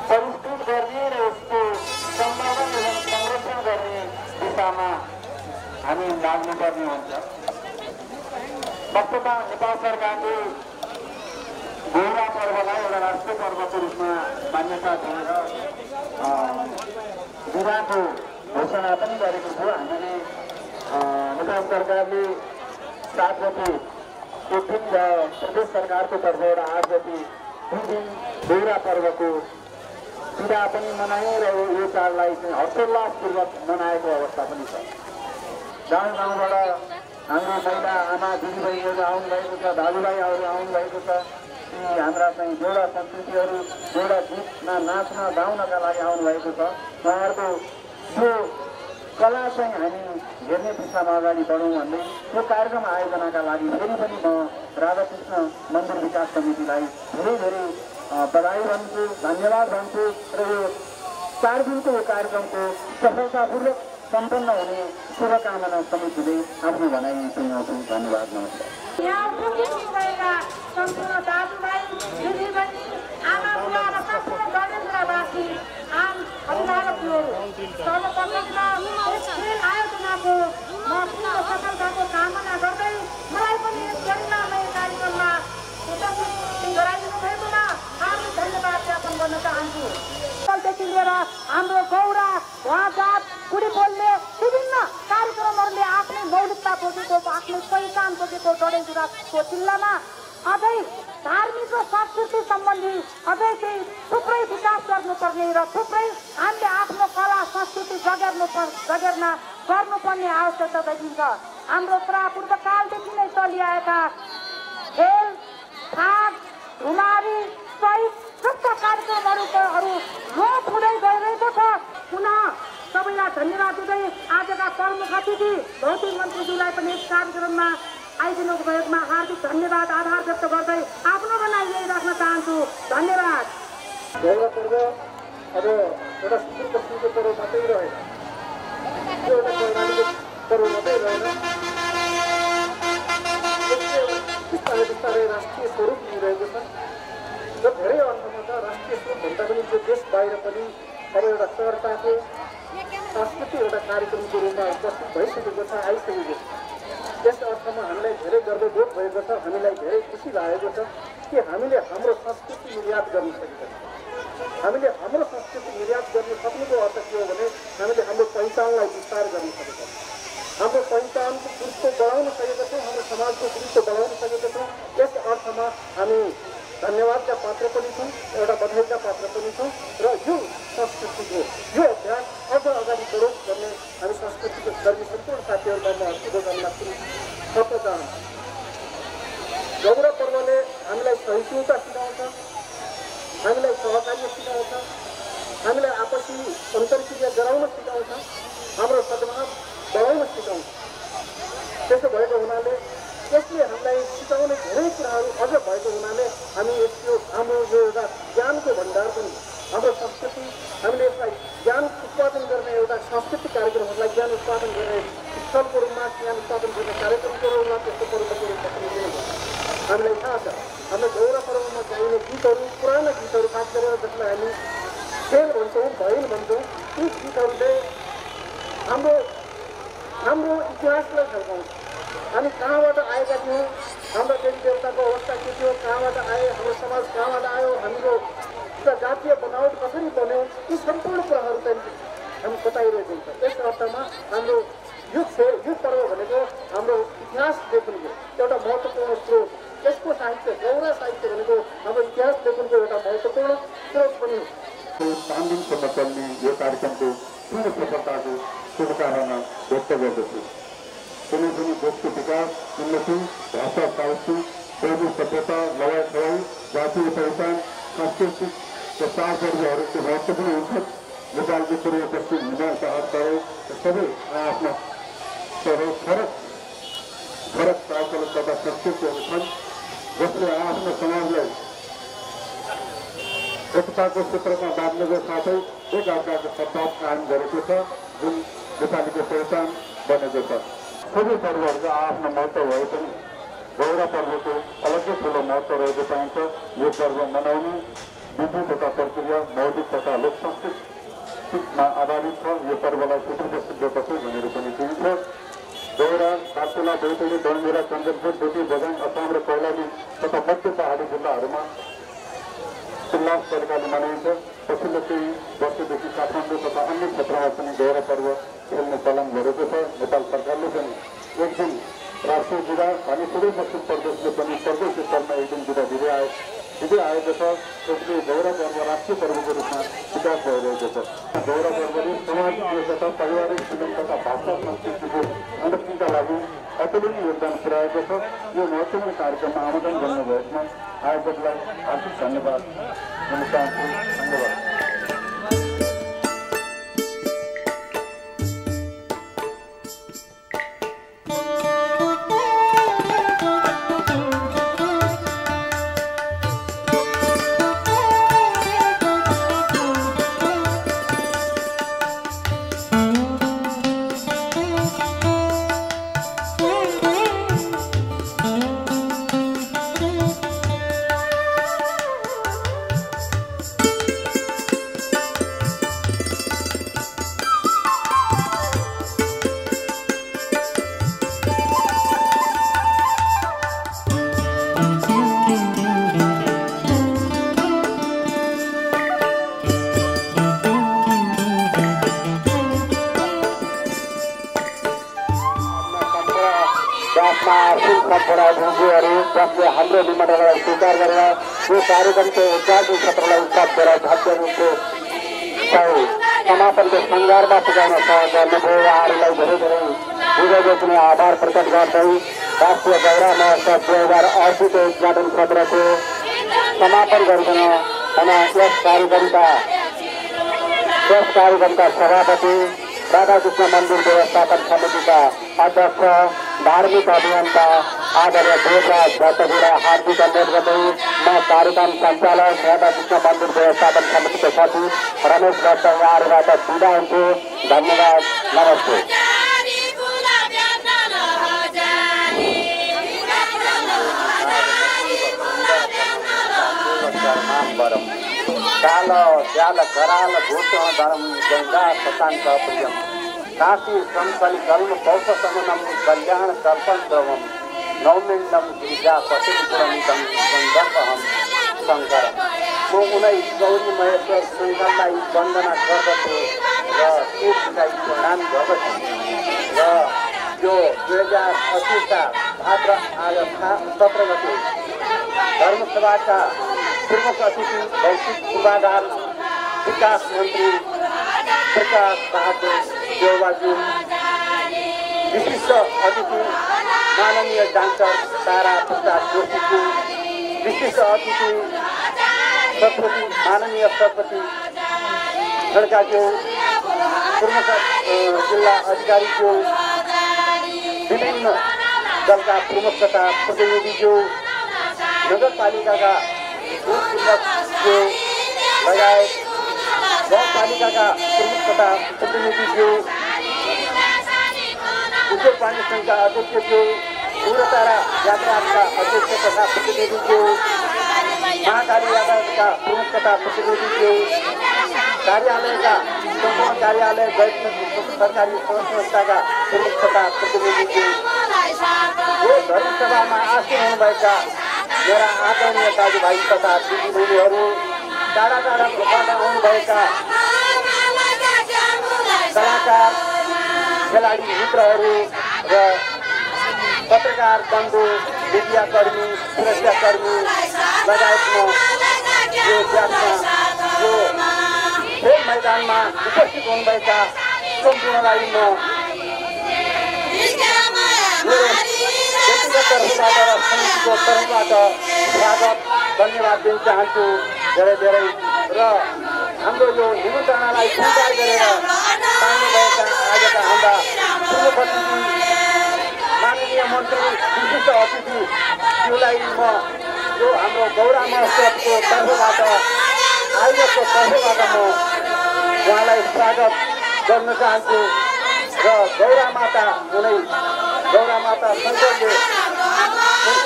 परिष्कृत गर्ने र यसको सम्वर्धन एवं संरक्षण गर्ने दिशामा हामी लाग्नुपर्ने हुन्छ। वस्तुतः नेपाल सरकारले गौरा पर्वलाई एउटा राष्ट्रिय पर्वको रूपमा मान्यता दिएर विवाहको घोषणा पनि गरेको थियो। हामीले नेपाल सरकारले 7 गते एक दिन र प्रदेश सरकारको तर्फबाट 8 गते 2 दिन गौरा पर्वको विदा पनि मनायौँ र यो चाडलाई चाहिँ हर्षोल्लासपूर्वक मनाएको अवस्था पनि छ। गाउँ गाउँबाट हाम्रो महिला आमा दिदीबहिनीहरू आउनुभएको छ, दाजुभाइहरू आउनुभएको छ। यी हाम्रा चाहिँ जोडा संस्कृतिहरू जोडा गीतमा नाच्न गाउनका लागि आउनुभएको छ। उहाँहरूको यो कला चाहिँ हामी हेर्ने दिशामा अगाडि बढौँ भन्दै यो कार्यक्रम आयोजनाका लागि फेरि पनि म राधाकृष्ण मन्दिर विकास समितिलाई धेरै धेरै बधाई भन्छु, धन्यवाद भन्छु र यो 4 दिनको यो कार्यक्रमको सफलतापूर्वक सम्पन्न हुने शुभकामना समेत हुँदै आफ्नो भनाइ सुनाउँछु। धन्यवाद, नमस्कार। यहाँ उपस्थित भएका सम्पूर्ण दाजुभाइ दिदीबहिनी आमा बुवा र सम्पूर्ण गणेन्द्रवासी आम अभिभावकहरू सर्वप्रथम यस खेल आयोजनाको म पूर्ण सफलताको कामना गर्दै मलाई पनि यस गरिमामय कार्यक्रममा उपस्थित गराइदिनु भएकोमा हार्दिक धन्यवाद ज्ञापन गर्न चाहन्छु। देखि लिएर हाम्रो गौरा वाजात कुडी बोल्ने विभिन्न कार्यक्रमहरूले आफ्नै मौलिकता बोकेको आफ्नै पहिचान बोकेको डडेलधुराको जिल्लामा अझै धार्मिक र संस्कृति सम्बन्धी अझै केही थुप्रै विकास गर्नुपर्ने र थुप्रै हामीले आफ्नो कला संस्कृति गर्नुपर्ने आवश्यकता देखिन्छ। हाम्रो पूर्वकालदेखि नै चलिआएका खेल फाग झुमारी सहित जस्ता कार्यक्रमहरू लोप हुँदै गइरहेको छ। पुनः सबैलाई धन्यवाद दिँदै आजका प्रमुख अतिथि भौतिक मन्त्रीज्यूलाई पनि यस कार्यक्रममा आइदिनु भएकोमा हार्दिक धन्यवाद आभार व्यक्त गर्दै आफ्नो भनाइ यही राख्न चाहन्छु। धन्यवाद। गौरा पर्व अब एउटा सुदूरपश्चिमको पर्व मात्रै रहेन, यो एउटा कर्णालीको पर्व मात्रै रहेन, बिस्तारै बिस्तारै राष्ट्रिय स्वरूप लिइरहेको छ र धेरै अर्थमा त राष्ट्रिय स्वरूप भन्दा पनि जो देश बाहिर पनि अब एउटा सहरताको सांस्कृतिक एउटा कार्यक्रमको रूपमा उपस्थित भइसकेको छ, आइसकेको छ। यस अर्थमा हामीलाई धेरै गर्वबोध भएको छ, हामीलाई धेरै खुसी लागेको छ कि हामीले हाम्रो संस्कृति निर्यात गर्न सकेका छौँ। हामीले हाम्रो संस्कृति निर्यात गर्न सक्नुको अर्थ के हो भने हामीले हाम्रो पहिचानलाई विस्तार गर्न सकेका छौँ, हाम्रो पहिचानको गुरुत्व बढाउन सकेका छौँ, हाम्रो समाजको गुरुत्व बढाउन सकेका छौँ। यस अर्थमा हामी धन्यवादका पात्र पनि छौँ, एउटा बधाईका पात्र पनि छौँ र यो संस्कृतिको यो अभ्यास अझ अगाडि बढोस् भन्ने हामी संस्कृतिको कर्मी सम्पूर्ण साथीहरूलाई म शुभकामना गर्न चाहन्छु। गौरा पर्वले हामीलाई सहिष्णुता सिकाउँछ, हामीलाई सहकार्य सिकाउँछ, हामीलाई आपसी अन्तर्क्रिया गराउन सिकाउँछ, हाम्रो सद्भाव बढाउन सिकाउँछ। त्यसो भएको हुनाले यसले हामीलाई सिकाउने धेरै कुराहरू अझ भएको हुनाले हामी यसको हाम्रो यो एउटा ज्ञानको भण्डार पनि हाम्रो संस्कृति हामीले यसलाई ज्ञान उत्पादन गर्ने एउटा सांस्कृतिक कार्यक्रमहरूलाई ज्ञान उत्पादन गर्ने स्थलको रूपमा ज्ञान उत्पादन गर्ने कार्यक्रमको रूपमा त्यस्तो पर्वको रूपमा पनि लिनुपर्छ। हामीलाई थाहा छ। हाम्रो गौरा पर्वमा चाहिने गीतहरू, पुराना गीतहरू, खास गरेर जसलाई हामी खेल भन्छौँ, भैल भन्छौँ, ती गीतहरूले हाम्रो इतिहासलाई झल्काउँछ। हामी कहाँबाट आएका थियौँ, हाम्रो देवी देवताको अवस्था के थियो, कहाँबाट आए, हाम्रो समाज कहाँबाट आयो, हाम्रो जातीय बनावट कसरी बन्यो, यी सम्पूर्ण कुराहरू चाहिँ हामी बताइरहेको हुन्छ। यस अर्थमा हाम्रो यो पर्व भनेको हाम्रो इतिहास लेखनको एउटा महत्त्वपूर्ण स्रोत। यसको साहित्य, गौरा साहित्य भनेको हाम्रो इतिहास लेखनको एउटा महत्त्वपूर्ण स्रोत पनि हो। 5 दिनसम्म चल्ने यो कार्यक्रमको पूर्ण सफलताको शुभकामना व्यक्त गर्दछु। कुनै पनि देशको विकास, उन्नति, भाषा साहित्य, प्रभु सभ्यता, लडाइँ खवाई, जातीय पहिचान, सांस्कृतिक र चाडपर्वहरूको महत्त्वपूर्ण हुन्छन्। नेपालको पूर्व पश्चिम हिमाल पहाड तराई सबै आफ्ना फरक चालचलन तथा संस्कृतिहरू छन्, जसले आफ्नो समाजलाई एकताको सूत्रमा बाँध्नुको साथै एक अर्काको सद्भाव कायम गरेको छ, जुन नेपालीको पहिचान बनेको छ। सबै पर्वहरूको आफ्नो महत्त्व भए पनि गौरा पर्वको अलग्गै ठुलो महत्त्व रहेको पाइन्छ। यो पर्व मनाउने विधि तथा प्रक्रिया मौलिक तथा लोक संस्कृतिमा आधारित छ। यो पर्वलाई सुदूरपश्चिम दक्षिण भनेर पनि चिनिन्छ। गौरा, दार्चुला, बैतडी, डोङमेरा, चन्द्रपुर, डोटी, बझाङ, असम र कैलाली तथा मध्य पहाडी जिल्लाहरूमा उल्लास तरिकाले मनाइन्छ। पछिल्लो केही वर्षदेखि काठमाडौँ तथा अन्य क्षेत्रमा पनि गौरा पर्व खेल्ने चलन गरेको छ। नेपाल सरकारले पनि एक दिन राष्ट्रिय विधा अनि सुदूरपश्चिम प्रदेशले पनि प्रदेश स्तरमा एक दिन विधा दिँदै आएको छ। त्यसले गौरा पर्व राष्ट्रिय पर्वको रूपमा विकास भइरहेको छ। गौरा पर्वले सामाजिक एकता, पारिवारिक जीवन तथा भाषा संस्कृतिको संरक्षणका लागि अतुलनीय योगदान पुर्याएको छ। यो महत्त्वपूर्ण कार्यक्रममा आमन्त्रण गर्नुभएकोमा आयोजकलाई हार्दिक धन्यवाद दिन चाहन्छु। धन्यवाद। जसले हाम्रो निमन्त्रणालाई स्वीकार गरेर यो कार्यक्रमको उद्घाटन सत्रलाई प्राप्त गरेर भव्य रूपले समापनको सङ्घारमा पुगाउन सहयोग गर्नुभयो। उहाँहरूलाई धेरै धेरै हृदयदेखि आभार प्रकट गर्दै राष्ट्रिय गौरा महोत्सव 2088 उद्घाटन सत्रको समापन गरिकन यस कार्यक्रमका सभापति, राधाकृष्ण मन्दिर व्यवस्थापन समितिका अध्यक्ष, धार्मिक अभियन्ता आदरणीय देवराज भट्टगुडा हार्दिक अनुरोध गर्दै म कार्यक्रम सञ्चालक राधाकृष्ण मन्दिर व्यवस्थापन समितिको सचिव रमेश भट्ट यहाँहरूबाट बिदा हुन्छु। धन्यवाद। नमस्ते। काल ज्याल कराल भूत धर्म गंगा शतांक प्रियम काशी संकलि कल्म पौष समनम कल्याण कर्पण द्रवम नौमिंडम गिरिजा पतिपुरमिदम गंगर्पहम शंकर। म उनै गौरी महेश्वर श्रीलाई वन्दना गर्दछु र शिवलाई प्रणाम गर्दछु र यो 2028 का भाद्र 17 गते धर्मसभाका प्रमुख अतिथि भौतिक पूर्वाधार विकास मन्त्री प्रकाश बहादुर देउवाज्यू, विशिष्ट अतिथि माननीय डाक्टर तारा प्रसाद जोशीज्यू, विशिष्ट अतिथि माननीय सभापति खड्काज्यू, प्रमुख जिल्ला अधिकारीज्यू, विभिन्न दलका प्रमुख तथा प्रतिनिधिज्यू, नगरपालिकाका जो लगायत गाउँपालिकाका प्रमुख तथा प्रतिनिधिज्यू, उद्योग वाणिज्य संघका अध्यक्षज्यू, उग्रतारा यातायातका अध्यक्ष तथा प्रतिनिधिज्यू, महाकाली यातायातका प्रमुख तथा प्रतिनिधिज्यू, कार्यालयका सम्पूर्ण कार्यालय सरकारी संस्थाका प्रमुख तथा प्रतिनिधिज्यू, यो धर्मसभामा आसीन हुनुभएका मेरा आदरणीय दाजुभाइ तथा दिदीबहिनीहरू, टाढा टाढाबाट आउनुभएका कलाकार, खेलाडी मित्रहरू र पत्रकार बन्धु, मिडियाकर्मी, सुरक्षाकर्मी लगायतमा यो व्यासमा यो खेल मैदानमा उपस्थित हुनुभएका सम्पूर्णलाई म व्यक्तिगत तर्फबाट र समितिको तर्फबाट स्वागत धन्यवाद दिन चाहन्छु धेरै धेरै। र हाम्रो यो निमन्त्रणालाई स्वीकार गरेर पाउनुभएका आजका हाम्रा पूर्व अतिथि, माननीय मन्त्री, विशिष्ट अतिथिज्यूलाई म यो हाम्रो गौरा महोत्सवको तर्फबाट, आयोजकको तर्फबाट म उहाँलाई स्वागत गर्न चाहन्छु। र गौरा माता हुँदै गौरा माता शङ्करले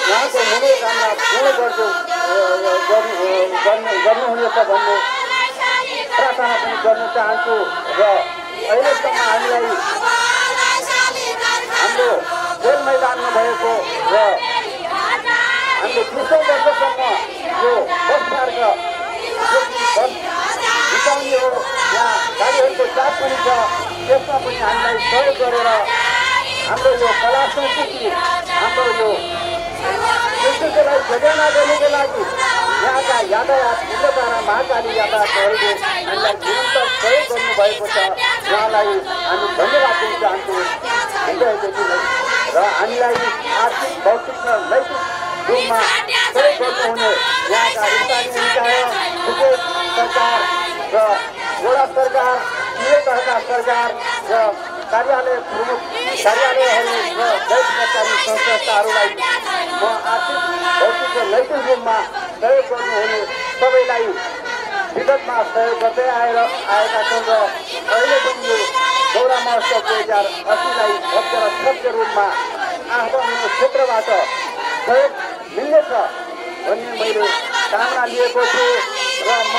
उहाँको मनोकामना पूर्ण गर्नुहुनेछ भन्ने प्रार्थना पनि गर्न चाहन्छु। र अहिलेसम्म हामीलाई हाम्रो खेल मैदानमा भएको र हामीले 20औं वर्षसम्म यो बस मार्ग बिताउने हो, यहाँ गाडीहरूको चाप पनि छ, त्यसमा पनि हामीलाई सहयोग गरेर हाम्रो यो कला संस्कृति, हाम्रो यो संस्कृतिलाई जगेर्ना गर्नुको लागि यहाँका यातायात उग्रतारा महाकाली यातायातहरूले हामीलाई निरन्तर सहयोग गर्नुभएको छ। उहाँलाई हामी धन्यवाद दिन चाहन्छौँ हृदयदेखि नै। र हामीलाई आर्थिक, भौतिक र नैतिक रूपमा सहयोग गर्नुहुने यहाँका स्थानीय निकाय, विशेष सरकार र वडा सरकार, जिल्ला तहका सरकार र कार्यालय प्रमुख कार्यालयहरू र गैर सरकारी संस्थाहरूलाई म आर्थिक, भौतिक र नैतिक रूपमा सहयोग गर्नुहुने सबैलाई विगतमा सहयोग गर्दै आएका छन्। र अहिले पनि यो गौरा महोत्सव 2080लाई भव्य र सभ्य रूपमा आफ्नो क्षेत्रबाट सहयोग मिल्नेछ भन्ने मैले कामना लिएको छु। र म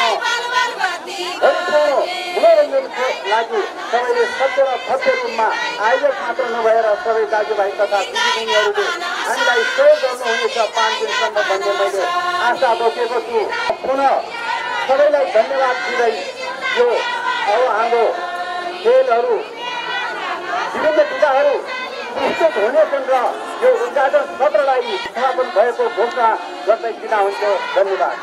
परिपूर्ण मनोरञ्जनको लागि सबैले सत्य र भव्य रूपमा आयोजक मात्र नभएर सबै दाजुभाइ तथा दिदीबहिनीहरूले हामीलाई सहयोग गर्नुहुनेछ 5 दिनसम्म भन्ने मैले आशा बोकेको छु। पुनः सबैलाई धन्यवाद दिँदै यो अब हाम्रो खेलहरू, विभिन्न विधाहरू प्रस्तुत हुनेछन् र यो उद्घाटन सत्रलाई समापन भएको घोषणा गर्दै बिदा हुन्छ। धन्यवाद।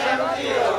Shemti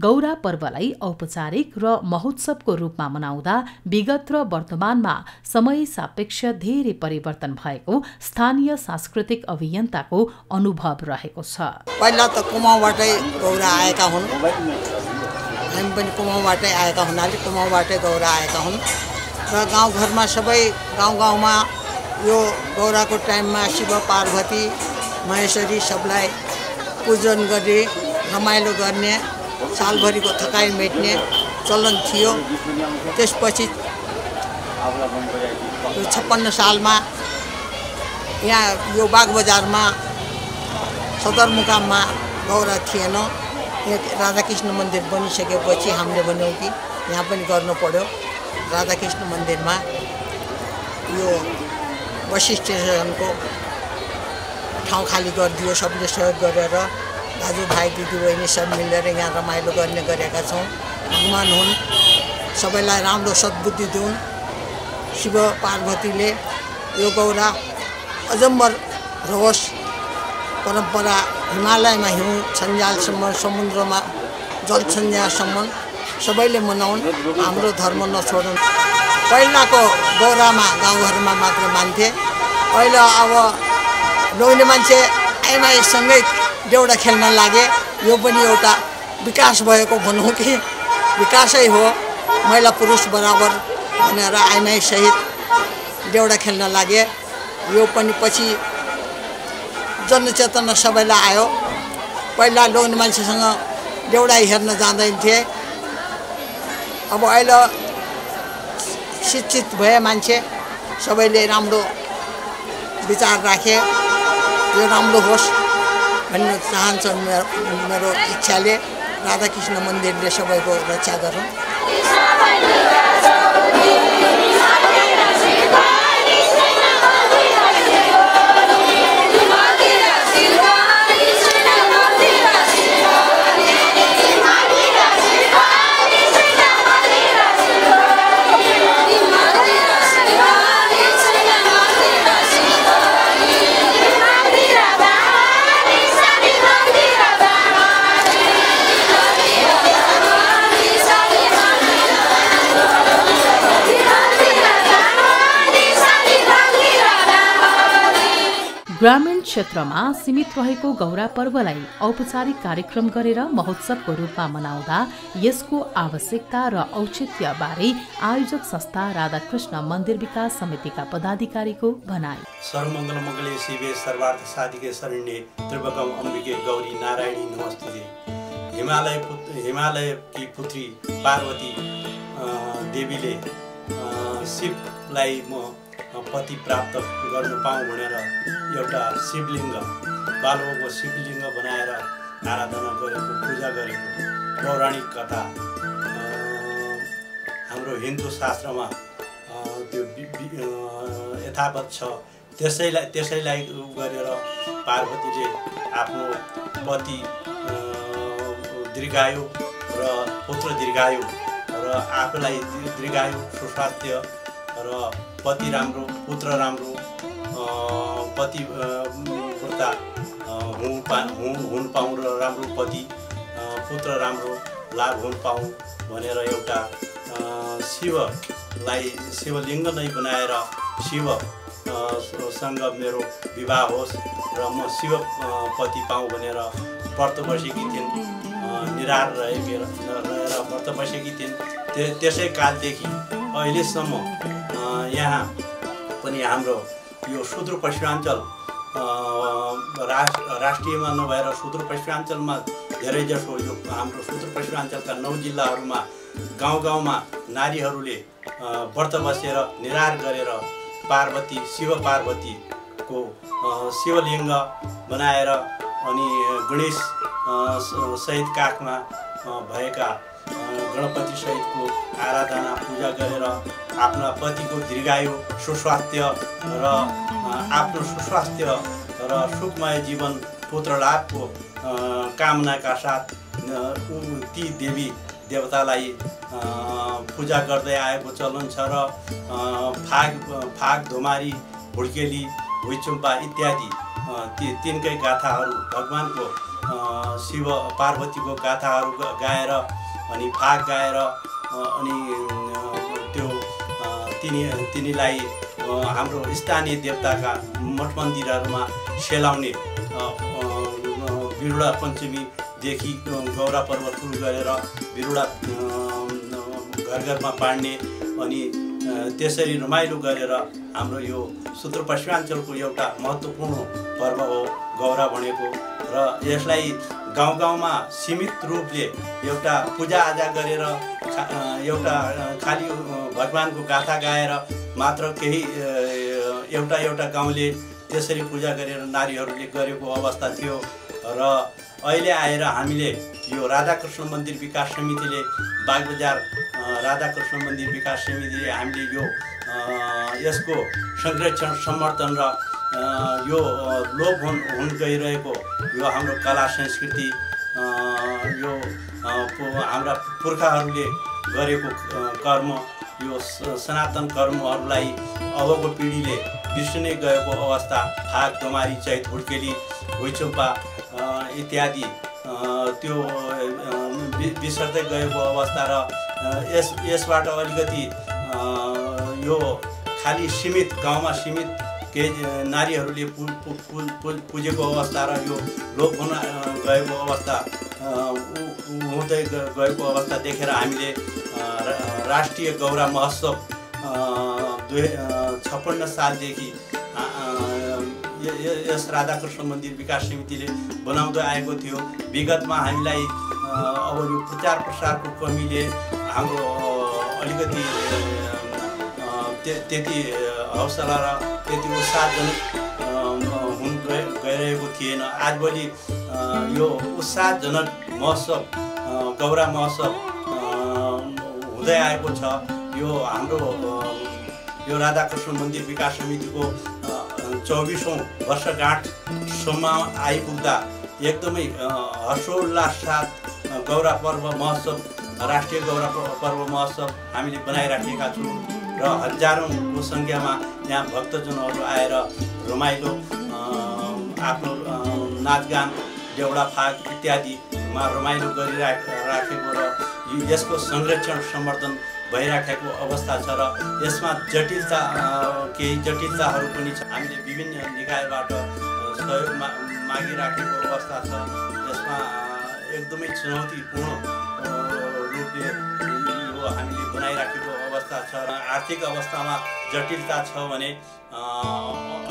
गौरा पर्वलाई औपचारिक र महोत्सवको रूपमा मनाउँदा विगत र वर्तमानमा समय सापेक्ष धेरै परिवर्तन भएको स्थानीय सांस्कृतिक अभियन्ताको अनुभव रहेको छ। पहिला त कुमाउँबाटै गौरा आएका हुन्, हामी पनि कुमाउँबाटै आएका हुनाले कुमाउँबाटै गौरा आएका हुन् र गाउँघरमा सबै गाउँमा यो गौराको टाइममा शिव पार्वती महेश्वरी सबलाई पूजन गरी रमाइलो गर्ने, सालभरिको थकाइ मेट्ने चलन थियो। त्यसपछि 56 सालमा यहाँ यो बागबजारमा सदरमुकाममा गौरा थिएन। राधाकृष्ण मन्दिर बनिसकेपछि हामीले भन्यौँ कि यहाँ पनि गर्नु पर्यो। राधाकृष्ण मन्दिरमा यो वशिष्ठ स्टेसनको ठाउँ खाली गरिदियो। सबले सहयोग गरेर दाजुभाइ दिदीबहिनी सब मिलेर यहाँ रमाइलो गर्ने गरेका छौँ। भगवान हुन्, सबैलाई राम्रो सद्बुद्धि दिउन्। शिव पार्वतीले यो गौरा अजम्बर रहोस्, परम्परा हिमालयमा हिउँ छन्जालसम्म, समुद्रमा जल छन्जालसम्म सबैले मनाउन्, हाम्रो धर्म नछोडौँ। पहिलाको गौरामा गाउँघरमा मात्र मान्थे, अहिले अब लोग्ने मान्छे आइमाईसँगै देउडा खेल्न लागे। यो पनि एउटा विकास भएको भनौँ कि विकासै हो। महिला पुरुष बराबर भनेर आइमाईसहित देउडा खेल्न लागे। यो पनि पछि जनचेतना सबैलाई आयो। पहिला लोग्ने मान्छेसँग देउडा हेर्न जाँदैन्थे, अब अहिले शिक्षित भए मान्छे सबैले राम्रो विचार राखे। यो राम्रो होस् भन्न चाहन्छन् मेरो इच्छाले। राधाकृष्ण मन्दिरले सबैको रक्षा गरौँ। ग्रामीण क्षेत्रमा सीमित रहेको गौरा पर्वलाई औपचारिक कार्यक्रम गरेर महोत्सवको रूपमा मनाउँदा यसको आवश्यकता र औचित्यबारे आयोजक संस्था राधाकृष्ण मन्दिर विकास समितिका पदाधिकारीको भनाइ। सर्वमङ्गल मङ्गले शिवे सर्वार्थ साधिके शरण्ये त्रिभुवनम अम्बिके गौरी नारायणी नमस्ते। हिमालयकी पुत्री पार्वती देवीले शिवलाई म पति प्राप्त गर्न पाऊँ भनेर एउटा शिवलिङ्ग, बालुवाको शिवलिङ्ग बनाएर आराधना गरेको, पूजा गरेको पौराणिक कथा हाम्रो हिन्दू शास्त्रमा त्यो यथावत छ। त्यसैलाई गरेर पार्वतीले आफ्नो पति दीर्घायु र पुत्र दीर्घायु र आफूलाई दीर्घायु, सुस्वास्थ्य र पति राम्रो, पुत्र राम्रो, पति पुर्ता हुन पाऊँ र राम्रो पति पुत्र राम्रो लाभ हुन पाऊँ भनेर एउटा शिवलिङ्ग नै बनाएर शिवसँग मेरो विवाह होस् र म शिव पति पाऊँ भनेर व्रत बसेकी थिइन्। निराहार रहेर व्रत बसेकी थिइन्। त्यसै कालदेखि अहिलेसम्म यहाँ पनि हाम्रो यो सुदूरपश्चिमाञ्चल राष्ट्रियमा नभएर सुदूरपश्चिमाञ्चलमा धेरै जसो यो हाम्रो सुदूरपश्चिमाञ्चलका 9 जिल्लाहरूमा गाउँमा नारीहरूले व्रत बसेर निराहार गरेर पार्वती, शिव पार्वतीको शिवलिङ्ग बनाएर अनि गणेश सहित काखमा भएका गणपति सहितको आराधना पूजा गरेर आफ्ना पतिको दीर्घायु, सुस्वास्थ्य र आफ्नो सुस्वास्थ्य र सुखमय जीवन, पुत्र लाभको कामनाका साथ ती देवी देवतालाई पूजा गर्दै आएको चलन छ र फाग धुमारी, भुड्केली, भुइँचुम्पा इत्यादि तिनकै गाथाहरू भगवानको शिव पार्वतीको गाथाहरू गाएर अनि फाग गाएर अनि त्यो तिनीलाई हाम्रो स्थानीय देवताका मठ मन्दिरहरूमा सेलाउने बिरुवा पञ्चमीदेखि गौरा पर्व सुरु गरेर बिरुवा घर घरमा बाँड्ने अनि त्यसरी रमाइलो गरेर हाम्रो यो सुदूरपश्चिमाञ्चलको एउटा महत्त्वपूर्ण पर्व हो गौरा भनेको। र यसलाई गाउँ गाउँमा सीमित रूपले एउटा पूजाआजा गरेर एउटा खालि भगवानको गाथा गाएर मात्र केही एउटा गाउँले त्यसरी पूजा गरेर नारीहरूले गरेको अवस्था थियो। र अहिले आएर हामीले यो राधाकृष्ण मन्दिर विकास समितिले बागबजार राधाकृष्ण मन्दिर विकास समितिले हामीले यो यसको संरक्षण समर्थन र यो लोप हुन गइरहेको यो हाम्रो कला संस्कृति यो हाम्रा पुर्खाहरूले गरेको कर्म यो सनातन कर्महरूलाई अबको पिँढीले बिर्सिने गएको अवस्था फाग दमारी चैत हुड्केली भुइँचोपा इत्यादि त्यो बिर्सदै गएको अवस्था र यसबाट अलिकति यो खालि सीमित गाउँमा सीमित केही नारीहरूले पुजेको अवस्था र यो लोप हुन गएको अवस्था हुँदै गएको अवस्था देखेर हामीले राष्ट्रिय गौरा महोत्सव 2056 सालदेखि यस राधाकृष्ण मन्दिर विकास समितिले बनाउँदै आएको थियो। विगतमा हामीलाई अब यो प्रचार प्रसारको कमीले हाम्रो अलिकति त्यति हौसला र त्यति उत्साहजनक हुन गइरहेको थिएन। आजभोलि यो उत्साहजनक महोत्सव गौरा महोत्सव हुँदै आएको छ। यो हाम्रो यो राधाकृष्ण मन्दिर विकास समितिको 24औं वर्षगाँठसम्म आइपुग्दा एकदमै हर्षोल्लास साथ गौरा पर्व महोत्सव राष्ट्रिय गौरा पर्व महोत्सव हामीले बनाइराखेका छौँ र हजारौँको सङ्ख्यामा यहाँ भक्तजनहरू आएर रमाइलो आफ्नो नाचगान देउडा फाग इत्यादिमा रमाइलो गरिराखेको र यसको संरक्षण समर्थन भइराखेको अवस्था छ र यसमा केही जटिलताहरू पनि छ। हामीले विभिन्न निकायबाट सहयोग मागिराखेको अवस्था छ। यसमा एकदमै चुनौतीपूर्ण रूपले यो हामीले बनाइराखेको अवस्था छ र आर्थिक अवस्थामा जटिलता छ भने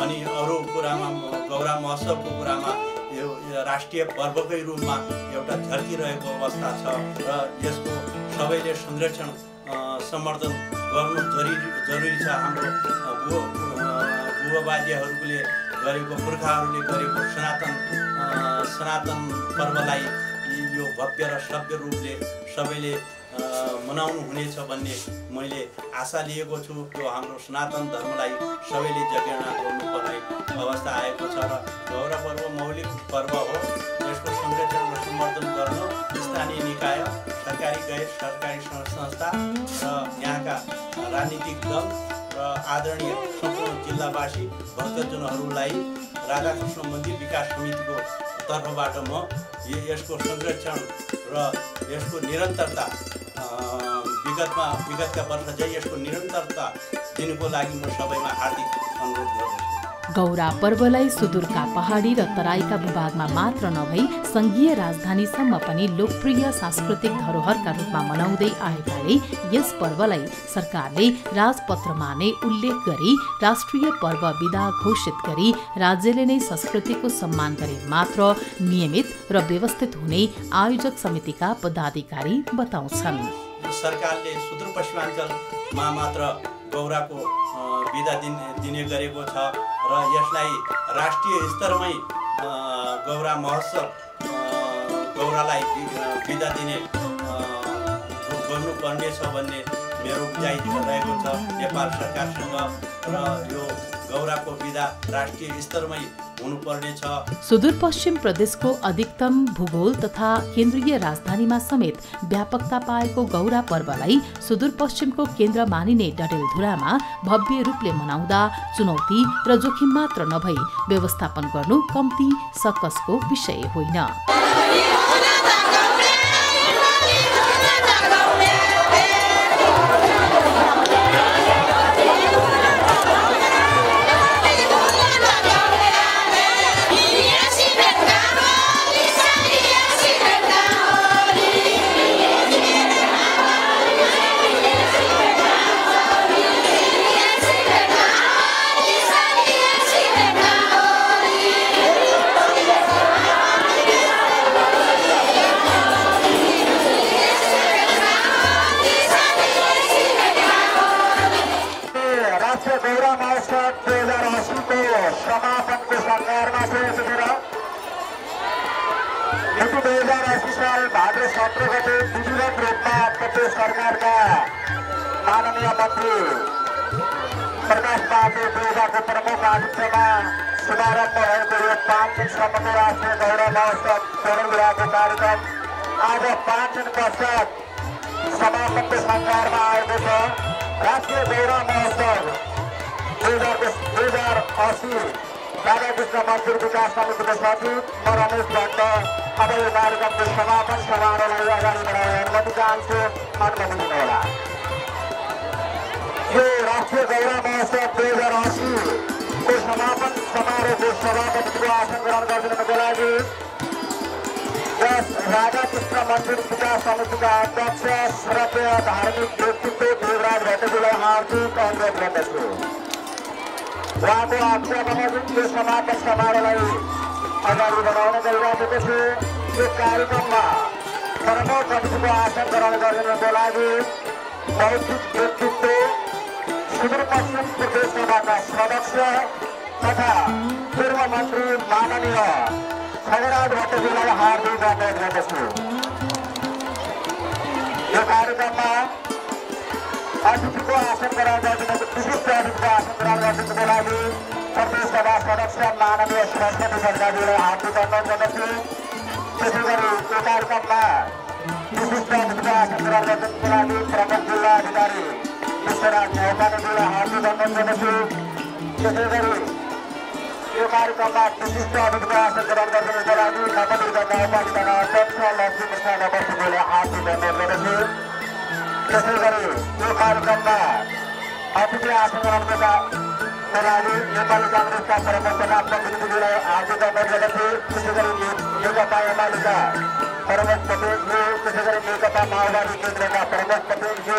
अनि अरू कुरामा गौरा महोत्सवको कुरामा यो राष्ट्रिय पर्वकै रूपमा एउटा झर्किरहेको अवस्था छ र यसको सबैले संरक्षण समर्थन गर्नु जरुरी छ। हाम्रो बुवा बाजेहरूले गरेको पुर्खाहरूले गरेको सनातन पर्वलाई यो भव्य र सभ्य रूपले सबैले मनाउनु हुनेछ भन्ने मैले आशा लिएको छु। त्यो हाम्रो सनातन धर्मलाई सबैले जगेर्ना गर्नुपर्ने अवस्था आएको छ र गौरा पर्व मौलिक पर्व हो। यसको संरक्षण र समर्थन गर्न स्थानीय निकाय सरकारी गैर सरकारी संस्था र यहाँका राजनीतिक दल र आदरणीय सम्पूर्ण जिल्लावासी भक्तजनहरूलाई राधाकृष्ण मन्दिर विकास समितिको तर्फबाट म यसको संरक्षण र यसको निरन्तरता विगतका वर्ष चाहिँ यसको निरन्तरता दिनुको लागि म सबैमा हार्दिक अनुरोध गर्दछु। गौरा पर्वलाई सुदूरका पहाडी र तराईका भूभागमा मात्र नभई संघीय राजधानीसम्म पनि लोकप्रिय सांस्कृतिक धरोहरका रूपमा मनाउँदै आएकाले यस पर्वलाई सरकारले राजपत्रमा नै उल्लेख गरी राष्ट्रिय पर्व विधा घोषित गरी राज्यले नै संस्कृतिको सम्मान गरे मात्र नियमित र व्यवस्थित हुने आयोजक समितिका पदाधिकारी बताउँछन्। सरकारले सुदूरपश्चिमाञ्चलमा मात्र गौराको विधा दिने गरेको छ र यसलाई राष्ट्रिय स्तरमै गौरा महोत्सव गौरालाई विधा दिने गर्नुपर्ने छ भन्ने मेरो बुझाइ रहेको छ नेपाल सरकारसँग र यो गौराको विधा राष्ट्रिय स्तरमै हुनुपर्ने छ। सुदूरपश्चिम प्रदेशको अधिकतम भूगोल तथा केन्द्रीय राजधानीमा समेत व्यापकता पाएको गौरा पर्वलाई सुदूरपश्चिमको केन्द्र मानिने डडेलधुरामा भव्य रूपले मनाउँदा चुनौती र जोखिम मात्र नभई व्यवस्थापन गर्नु कम्ती सकसको विषय होइन। समापनको सङ्घारमा छ। यतिखेर मिति 2080 साल भाद्र 17 गते विधिवत रूपमा प्रदेश सरकारका माननीय मन्त्री प्रकाश बहादुर देउवाको प्रमुख आतिथ्यमा शुभारम्भ भएको यो 5 दिनसम्मको राष्ट्रिय गौरव महोत्सव डडेलधुराको कार्यक्रम आज 5 दिन पश्चात समापनको सङ्घारमा आएको छ। राष्ट्रिय गौरव महोत्सव 2080 राधाकृष्ण मन्दिर विकास समितिको सचिव म रमेश भट्ट अब यो कार्यक्रमको समापन समारोहलाई अगाडि बढाउने अनुमति चाहन्छु। अनुमति दिनुहोला। यो राष्ट्रिय गौरव महोत्सव 2080 को समापन समारोहको सभापतिको आसन ग्रहण गरिदिनुको लागि यस राधाकृष्ण मन्दिर विकास समितिका अध्यक्ष श्रद्धेय धार्मिक व्यक्तित्व देवराज भट्टजीलाई हार्दिक अनुरोध गर्दछु। उहाँको आज्ञाबमोजिम यो समापन समारोहलाई अगाडि बढाउन गइरहेको छु। यो कार्यक्रममा प्रमुख अतिथिको आसन ग्रहण गरिदिनुको लागि बौद्धिक व्यक्तित्व सुदूरपश्चिम प्रदेश सभाका सदस्य तथा पूर्व मन्त्री माननीय खगराज भट्टजीलाई हार्दिक अनुरोध गर्दछु। यो कार्यक्रममा अतिथिको आसन ग्रहण गरिदिनुको विशिष्ट अतिथिको आसन ग्रहण गरिदिनुको लागि प्रदेश सभा सदस्य माननीय सरस्वती सरकारजीलाई हार्दिक अनुरोध गर्दछु। त्यसै गरी यो कार्यक्रममा विशिष्ट अतिथिको आसन ग्रहण गरिदिनुको लागि प्रमुख जिल्ला अधिकारी विश्वराज ढोकाजीलाई हार्दिक अनुरोध गर्दछु। त्यसै गरी यो कार्यक्रममा विशिष्ट अतिथिको आसन ग्रहण गरिदिनुको लागि नवनिर्मित गाउँपालिकाका अध्यक्ष लक्ष्मीकृष्ण बस्तीजीलाई हार्दिक अनुरोध गर्दछु। त्यसै गरी यो कार्यक्रममा अतिथि आसन ग्रहणको लागि नेपाली काङ्ग्रेसका प्रमुख तथा प्रतिनिधिलाई हार्दिक अनुरोध गर्दछु। त्यसै गरी नेकपा एमालेका प्रमुख प्रतिनिधि, त्यसै गरी नेकपा माओवादी केन्द्रका प्रमुख प्रतिनिधि,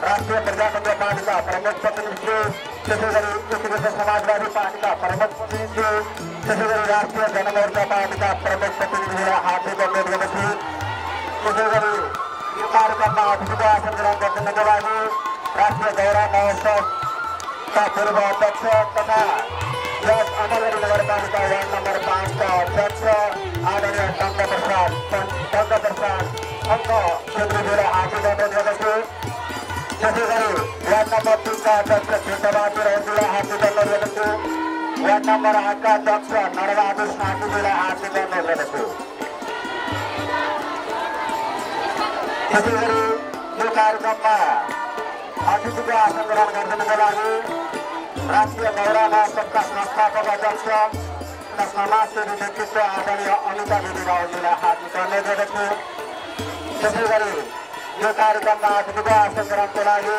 राष्ट्रिय प्रजातन्त्र पार्टीका प्रमुख प्रतिनिधि, त्यसै गरी एकीकृत समाजवादी पार्टीका प्रमुख प्रतिनिधि, त्यसै गरी राष्ट्रिय जनमोर्चा पार्टीका प्रमुख प्रतिनिधिलाई हार्दिक अनुरोध गर्दछु। त्यसै गरी यो कार्यक्रममा अतिथिको आसन ग्रहण गरिदिनुको लागि राष्ट्रिय गौरव महोत्सवका पूर्व अध्यक्ष तथा यस अमरगढी नगरपालिका वार्ड नम्बर 5 का अध्यक्ष आदरणीय टङ्क प्रसाद अङ्क केन्द्रीजीलाई हार्दिक अनुरोध गर्दछु। त्यसै गरी वार्ड नम्बर 3 का अध्यक्ष कृष्णबहादुर राईजीलाई हार्दिक अनुरोध गर्दछु। वार्ड नम्बर 8 का अध्यक्ष नरबहादुर साथीजीलाई हार्दिक अनुरोध गर्दछु। त्यसै गरी यो कार्यक्रममा अतिथिको आसन ग्रहण गरिदिनुको लागि राष्ट्रिय गौरव महोत्सवका संस्थापक अध्यक्ष तथा समाजसेवी व्यक्तित्व आदरणीय अनिता देवी रावजीलाई हार्दिक अनुरोध गर्दछु। त्यसै गरी यो कार्यक्रममा अतिथिको आसन ग्रहणको लागि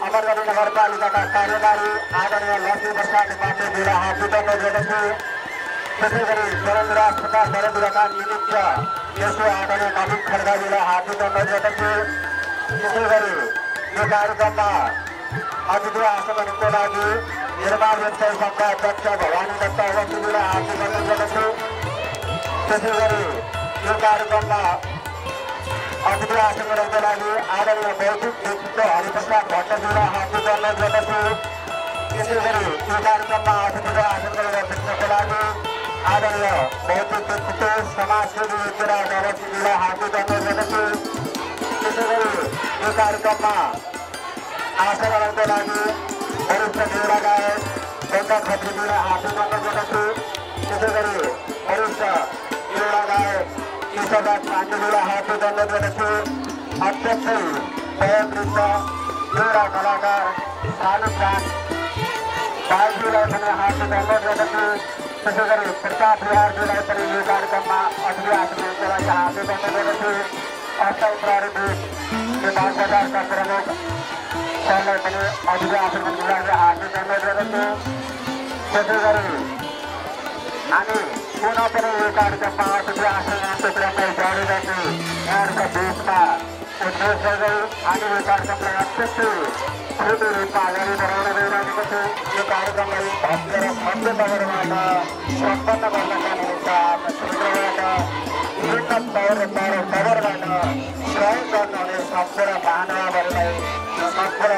अमरगढी नगरपालिकाका कार्यकारी आदरणीय लक्ष्मी प्रसाद पाण्डेजीलाई हार्दिक अनुरोध गर्दछु। त्यसै गरी डडेलधुरा तथा डडेलधुराका निमित्त यसो आदरणीय नवीन खड्गाजीलाई हार्दिक अनुरोध गर्दछु। त्यसै गरी यो कार्यक्रममा अतिथि आसन ग्रहणको लागि निर्माण व्यवसायी सङ्घका अध्यक्ष भवानी दत्त अवस्थीजीलाई हार्दिक अनुरोध गर्दछु। त्यसै गरी यो कार्यक्रममा अतिथि आसन ग्रहणको लागि आदरणीय बौद्धिक व्यक्तित्व हरिप्रसाद भट्टजीलाई हार्दिक अनुरोध गर्दछु। त्यसै गरी यो कार्यक्रममा अतिथिको आसन ग्रहण गरिदिनुको लागि आदरणीय बौद्धिक व्यक्तित्व समाजसेवी युवराज अवस्थीजीलाई हार्दिक अनुरोध गर्दछु। त्यसै गरी यो कार्यक्रममा आसन ग्रहणको लागि वरिष्ठ देउरा गायक गङ्गा खत्रीजीलाई हार्दिक अनुरोध गर्दछु। त्यसै गरी वरिष्ठ देउरा गायक केशवराज पाण्डेजीलाई हार्दिक अनुरोध गर्दछु। अध्यक्ष वयोवृद्ध देउरा कलाकार शालिक खान भाइजीलाई पनि हार्दिक अनुरोध गर्दछु। त्यसै गरी प्रताप बिहारजीलाई पनि यो कार्यक्रममा अतिथि आसनको लागि हार्दिक धन्यवाद गर्दछु। अस्थायी प्रहरी विभाग बजारका प्रमुख सरलाई पनि अतिथि आसनको लागि हार्दिक धन्यवाद गर्दछु। त्यसै गरी हामी पुनः पनि यो कार्यक्रममा अतिथि आसनको क्रमलाई जारी गर्छु। यहाँहरूका बिचमा उद्देश्य गर्दै हामी यो कार्यक्रमलाई अत्यन्तै छोटो रूपमा अगाडि बढाउन गइरहेको छु। यो कार्यक्रमलाई भव्य र भव्य नगरबाट सम्पन्न गर्नका निमित्त आफ्नो क्षेत्रबाट विभिन्न पौर नगरबाट सहयोग गर्नुहुने सम्पूर्ण महानुभावहरूलाई सम्पूर्ण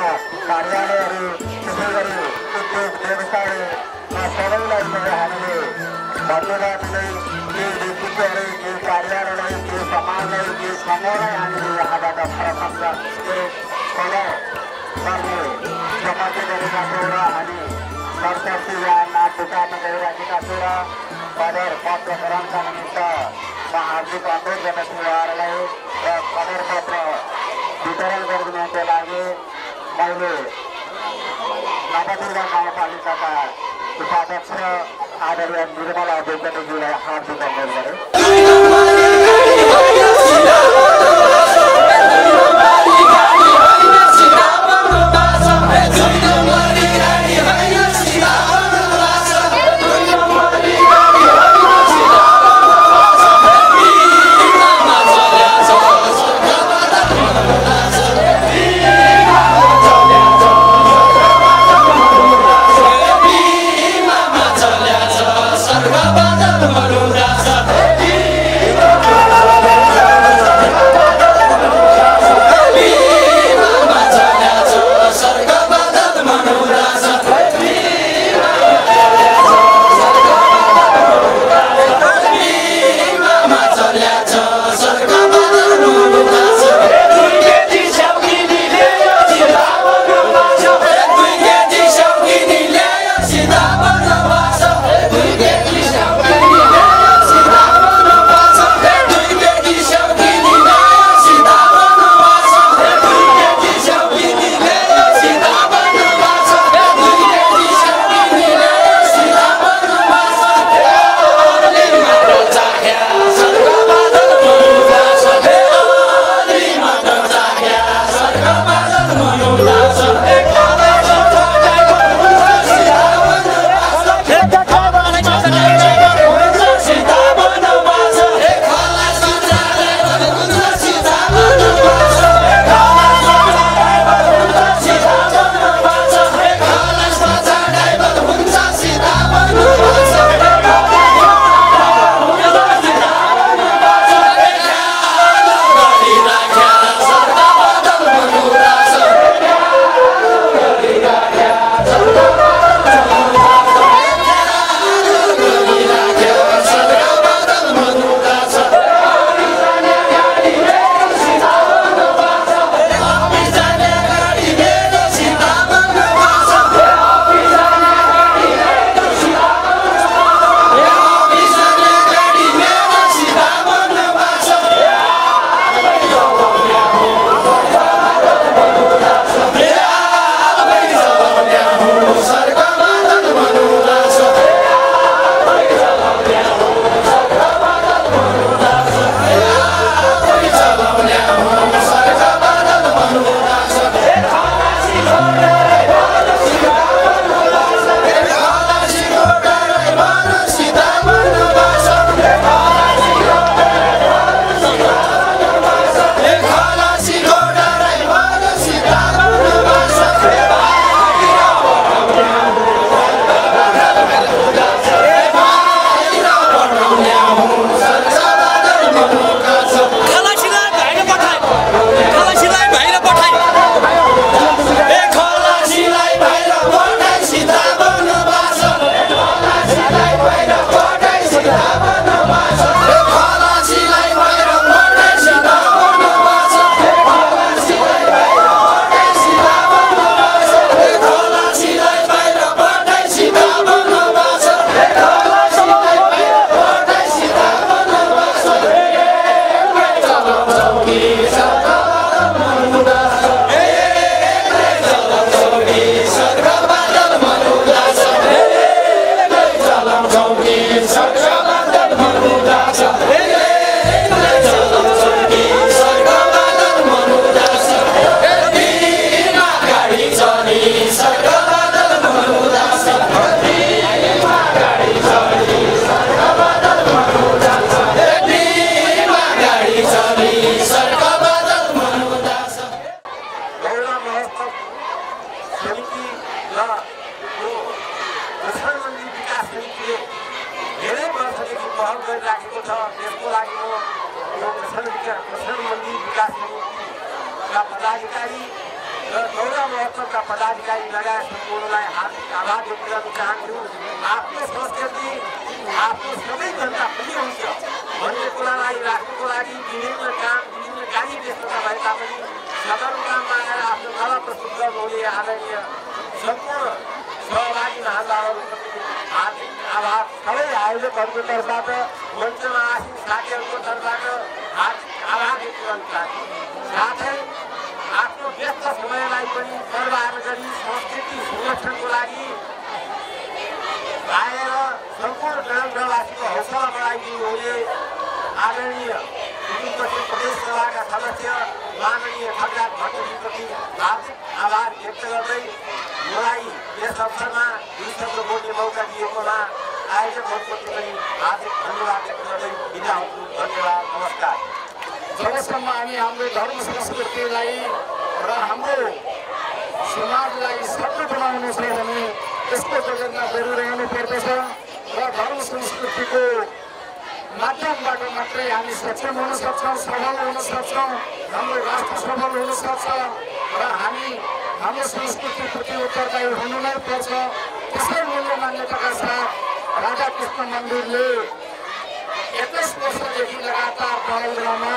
कार्यालयहरू त्यसै गरी उद्योग व्यवसायमा सबैलाई हामीले धन्यवाद दिँदै यो व्यक्तित्वहरू यो कार्यालयलाई यो समाजलाई यो समूहलाई हामीले यहाँबाट प्रशंसा गर्ने समर्थन गरेका छौँ र हामी सरकारले यहाँ नाम बुझाउन गइरहेका छौँ र कदर पत्र ग्रहणका निमित्त म हार्दिक अनुरोध गर्दछु उहाँहरूलाई र कदर पत्र वितरण गरिदिनको लागि मैले नवदुर्गा गाउँपालिकाका उपाध्यक्ष आदरणीय निर्मला देवकोटाजीलाई हार्दिक अनुरोध गरेँ। पहल गरिराखेको छ। त्यसको लागि म यो प्रसारण मन्दिर विकासका पदाधिकारी र गौरा महोत्सवका पदाधिकारी लगायत सम्पूर्णलाई हार्दिक आभार व्यक्त गर्न चाहन्छु। आफ्नो संस्कृति आफ्नो सबै जनता पनि हुन्छ भन्ने कुरालाई राख्नुको लागि विभिन्न कार्य व्यस्तता भए तापनि सदरमुकाममा आएर आफ्नो कला प्रस्तुत गर्नुहुने आदरणीय सम्पूर्ण सहभागी महानुभावहरूप्रति हार्दिक आभार। सबै आयोजकहरूको तर्फबाट मञ्चमा आसीन साथीहरूको तर्फबाट हार्दिक आभार व्यक्त गर्न चाहन्छु। साथै आफ्नो व्यस्त समयलाई पनि बर्बाद गरी संस्कृति संरक्षणको लागि आएर सम्पूर्ण जनवासीको हौसला बढाइदिनु हुने आदरणीय पश्चिम प्रदेश सभाका सदस्य माननीय खगराज भट्टजीप्रति हार्दिक आभार व्यक्त गर्दै मलाई यस अवसरमा दुई शब्द बोल्ने मौका दिएकोमा आयोजकहरूप्रति पनि हार्दिक धन्यवाद व्यक्त गर्दै बिदा हुन्छु। धन्यवाद, नमस्कार। जबसम्म हामी हाम्रो धर्म संस्कृतिलाई र हाम्रो समाजलाई सफल बनाउनु छ भने यसको जगतमा गरिरहनु पर्दछ र धर्म संस्कृतिको माध्यमबाट मात्रै हामी सक्षम हुन सक्छौँ, सबल हुन सक्छौँ, हाम्रो राष्ट्र सबल हुन सक्छ र हामी हाम्रो संस्कृतिप्रति उत्तरदायी हुनु नै पर्छ। त्यसै मूल्य मान्यताका साथ राधाकृष्ण मन्दिरले 21 वर्षदेखि लगातार डडेलधुरामा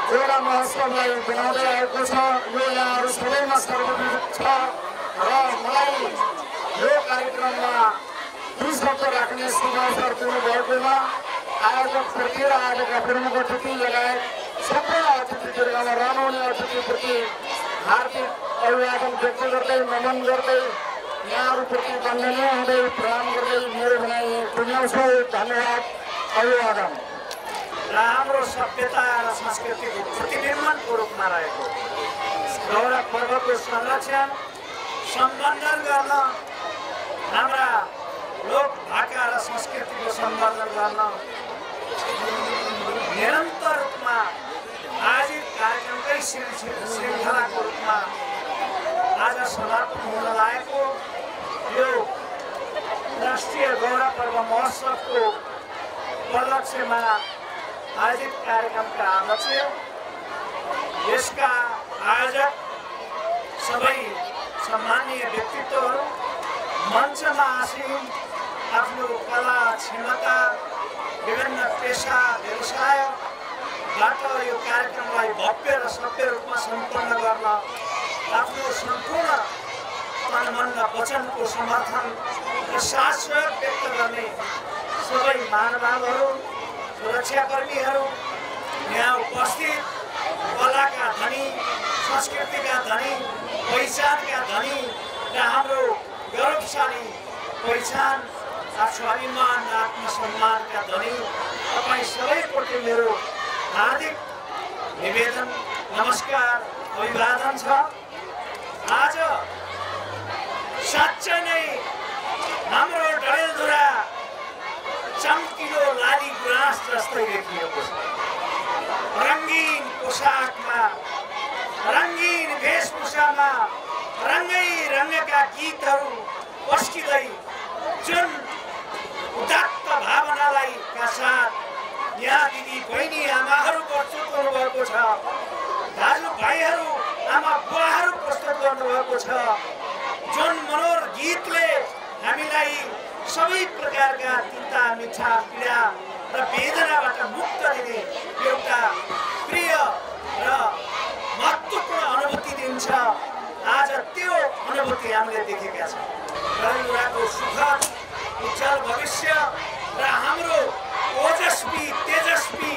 गौरा महोत्सवलाई बनाउँदै आएको छ। यो यहाँहरू सबैमा सर्वविदित छ र मलाई यो कार्यक्रममा दुई शब्द राख्ने शुभ अवसर दिनुभएकोमा आयोजकप्रति र आजका प्रमुख अतिथि लगायत सम्पूर्ण अतिथिवर्गमा रहनुहुने अतिथिप्रति हार्दिक अभिवादन व्यक्त गर्दै नमन गर्दै यहाँहरूप्रति वन्दनीय हुँदै प्रणाम गर्दै मेरो भनाइ टुङ्ग्याउँछु। धन्यवाद, अभिवादन। र हाम्रो सभ्यता र संस्कृतिको प्रतिबिम्बनको रूपमा रहेको गौरा पर्वको संरक्षण सम्वर्धन गर्न, हाम्रा लोक भाका र संस्कृतिको सम्वर्धन गर्न निरन्तर रूपमा आयोजित कार्यक्रमकै श्रृङ्खलाको रूपमा आज समापन हुन लागेको यो राष्ट्रिय गौरा पर्व महोत्सवको उपलक्ष्यमा आयोजित कार्यक्रमका अध्यक्ष, यसका आयोजक सबै सम्मानीय व्यक्तित्वहरू, मञ्चमा आसीन आफ्नो कला क्षमता विभिन्न पेसा व्यवसायबाट यो कार्यक्रमलाई भव्य र सभ्य रूपमा सम्पन्न गर्न आफ्नो सम्पूर्ण तन मन र वचनको समर्थन र साथ सहयोग व्यक्त गर्ने सबै महानुभावहरू, सुरक्षाकर्मीहरू, यहाँ उपस्थित कलाका धनी, संस्कृतिका धनी, पहिचानका धनी र हाम्रो गौरवशाली पहिचान, स्वाभिमान र आत्मसम्मानका धनी तपाईँ सबैप्रति मेरो हार्दिक निवेदन, नमस्कार, अभिवादन छ। आज साँच्चै नै हाम्रो डडेलधुरा चम्किलो लाली गुराँस जस्तै देखिएको छ। रङ्गीन पोसाकमा, रङ्गीन वेशभूषामा रङ्गै रङ्गका गीतहरू पस्किँदै जुन उदात्त भावनालाई का साथ यहाँ दिदी बहिनी आमाहरू प्रस्तुत गर्नुभएको छ, दाजुभाइहरू आमा बुवाहरू प्रस्तुत गर्नुभएको छ, जुन मनोहर गीतले हामीलाई सबै प्रकारका चिन्ता, मिठा, पीडा र वेदनाबाट मुक्त दिने एउटा प्रिय र महत्त्वपूर्ण अनुभूति दिन्छ। आज त्यो अनुभूति हामीले देखेका छौँ। डडेलधुराको सुखद उज्जवल भविष्य र हाम्रो ओजस्वी, तेजस्वी,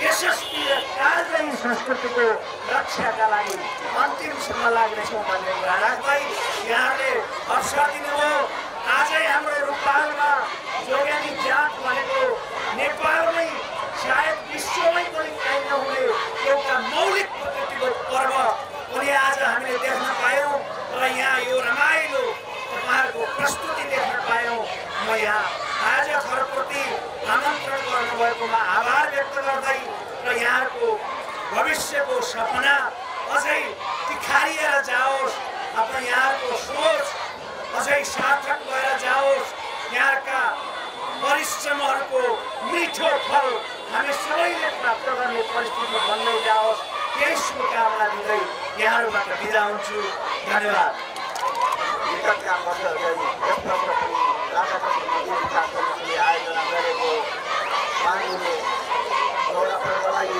यशस्वी र कालजयी संस्कृतिको रक्षाका लागि अन्तिमसम्म लाग्नेछौँ भन्ने कुरा राख्दै यहाँले अवसर दिनुभयो। आजै हाम्रो रूपालमा जोग्यानी जात भनेको नेपालमै सायद विश्वमै पनि काहीँ नहुने एउटा मौलिक प्रकृतिको पर्व पनि आज हामीले देख्न पायौँ र यहाँ यो रमाइलो तपाईँहरूको प्रस्तुति देख्न पायौँ। म यहाँ आयोजकहरूप्रति आमन्त्रण गर्नुभएकोमा आभार व्यक्त गर्दै र यहाँहरूको भविष्यको सपना अझै तिखारिएर जाओस्, आफ्नो यहाँहरूको सोच अझै सार्थक भएर जाओस्, यहाँका परिश्रमहरूको मिठो फल हामी सबैले प्राप्त गर्ने परिस्थिति बन्दै जाओस् त्यही शुभकामना दिँदै यहाँहरूबाट बिदा हुन्छु। धन्यवाद। विगतका वर्षहरूमा यस वर्ष पनि राजाकृष्ण मन्दिर विकास समितिले आयोजना गरेको मानिने गौरा पर्वलाई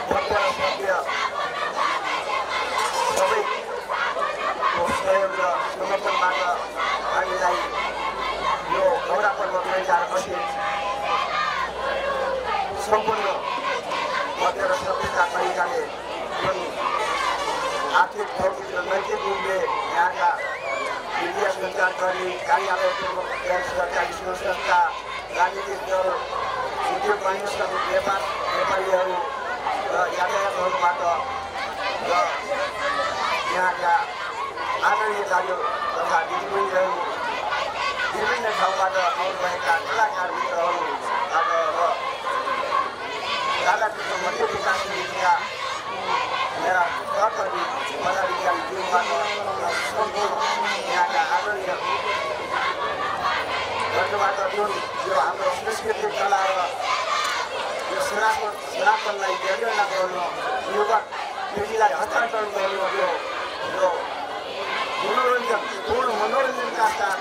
भव्य र सभ्य सबैको सहयोग र समर्थनबाट हामीलाई यो गौरा पर्व 2028 सम्पूर्ण भव्य र सभ्यता तरिकाले पनि आर्थिक भौतिक र नैतिक रूपले यहाँका मीडिया सञ्चारकर्मी कार्यालयपूर्वक गैर सरकारी संस्था राजनीतिक दल उद्योग वाणिज्य व्यापारीहरू र यातायातहरूबाट र यहाँका आदरणीय दाजु तथा दिदीबहिनीहरू विभिन्न ठाउँबाट आउनुभएका कलाकार मित्रहरूबाट र राजाकृष्ण मन्दिर विकास समितिका मेरा सहकर्मी पदाधिकारी टिमबाट सम्पूर्ण यहाँका आदरणीय वर्गबाट जुन यो हाम्रो संस्कृति कला र यो सनातनलाई जर्जना गर्नु युवक पिँढीलाई हस्तान्तरण गर्नु यो मनोरञ्जन पूर्ण मनोरञ्जनका साथ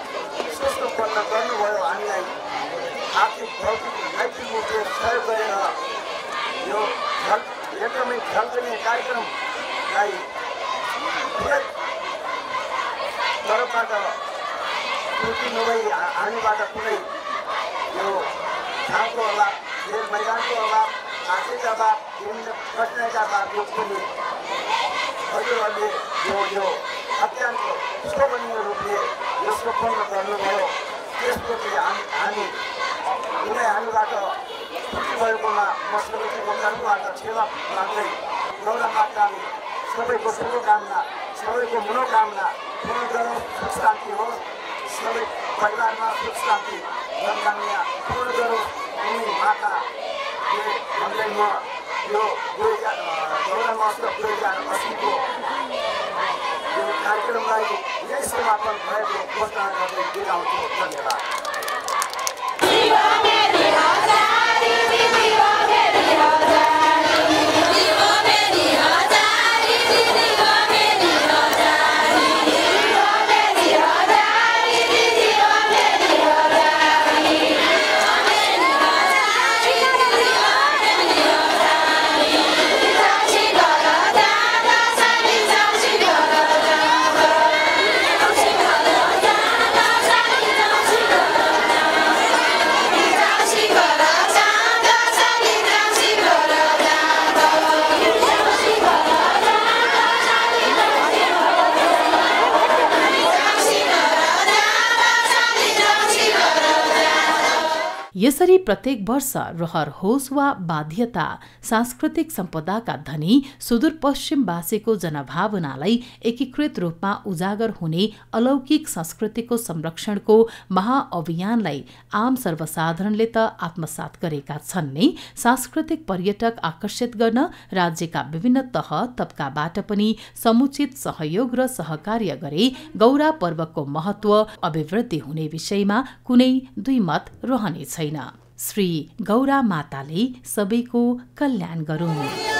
सुस्थपन्न गर्नुभयो। हामीलाई आर्थिक भौतिक नैतिक रूपले सहयोग गरेर यो एकदमै झल्कने कार्यक्रमलाई तर्फबाट त्रुटि नभई हामीबाट कुनै यो ठाउँको अभाव खेल मैदानको अभाव आर्थिक अभाव विभिन्न कठिनाइका बावजुद पनि हजुरहरूले यो अत्यन्त शोभनीय रूपले यो सम्पन्न गर्नुभयो। त्यसपछि हामी हामीबाट त्रुटि भएकोमा म समितिको तर्फबाट क्षमा माग्दै गौरा माताले सबैको शुभकामना सबैको मनोकामना पूर्ण गरौँ, सुख शान्ति होस्, सबै परिवारमा सुख शान्ति जनकामना पूर्ण गरौँ। उनी माताले भन्दै म यो गौरा महोत्सव 2080 यो कार्यक्रमलाई यही समापन भएको घोषणा गर्दै बिदा हुन्छु। धन्यवाद। यसरी प्रत्येक वर्ष रहर होस् वा बाध्यता सांस्कृतिक सम्पदाका धनी सुदूरपश्चिमवासीको जनभावनालाई एकीकृत रूपमा उजागर हुने अलौकिक संस्कृतिको संरक्षणको महाअभियानलाई आम सर्वसाधारणले त आत्मसात गरेका छन् नै, सांस्कृतिक पर्यटक आकर्षित गर्न राज्यका विभिन्न तह तबकाबाट पनि समुचित सहयोग र सहकार्य गरे गौरा पर्वको महत्व अभिवृद्धि हुने विषयमा कुनै दुई मत रहने छैन। श्री गौरा माताले सबैको कल्याण गरून्।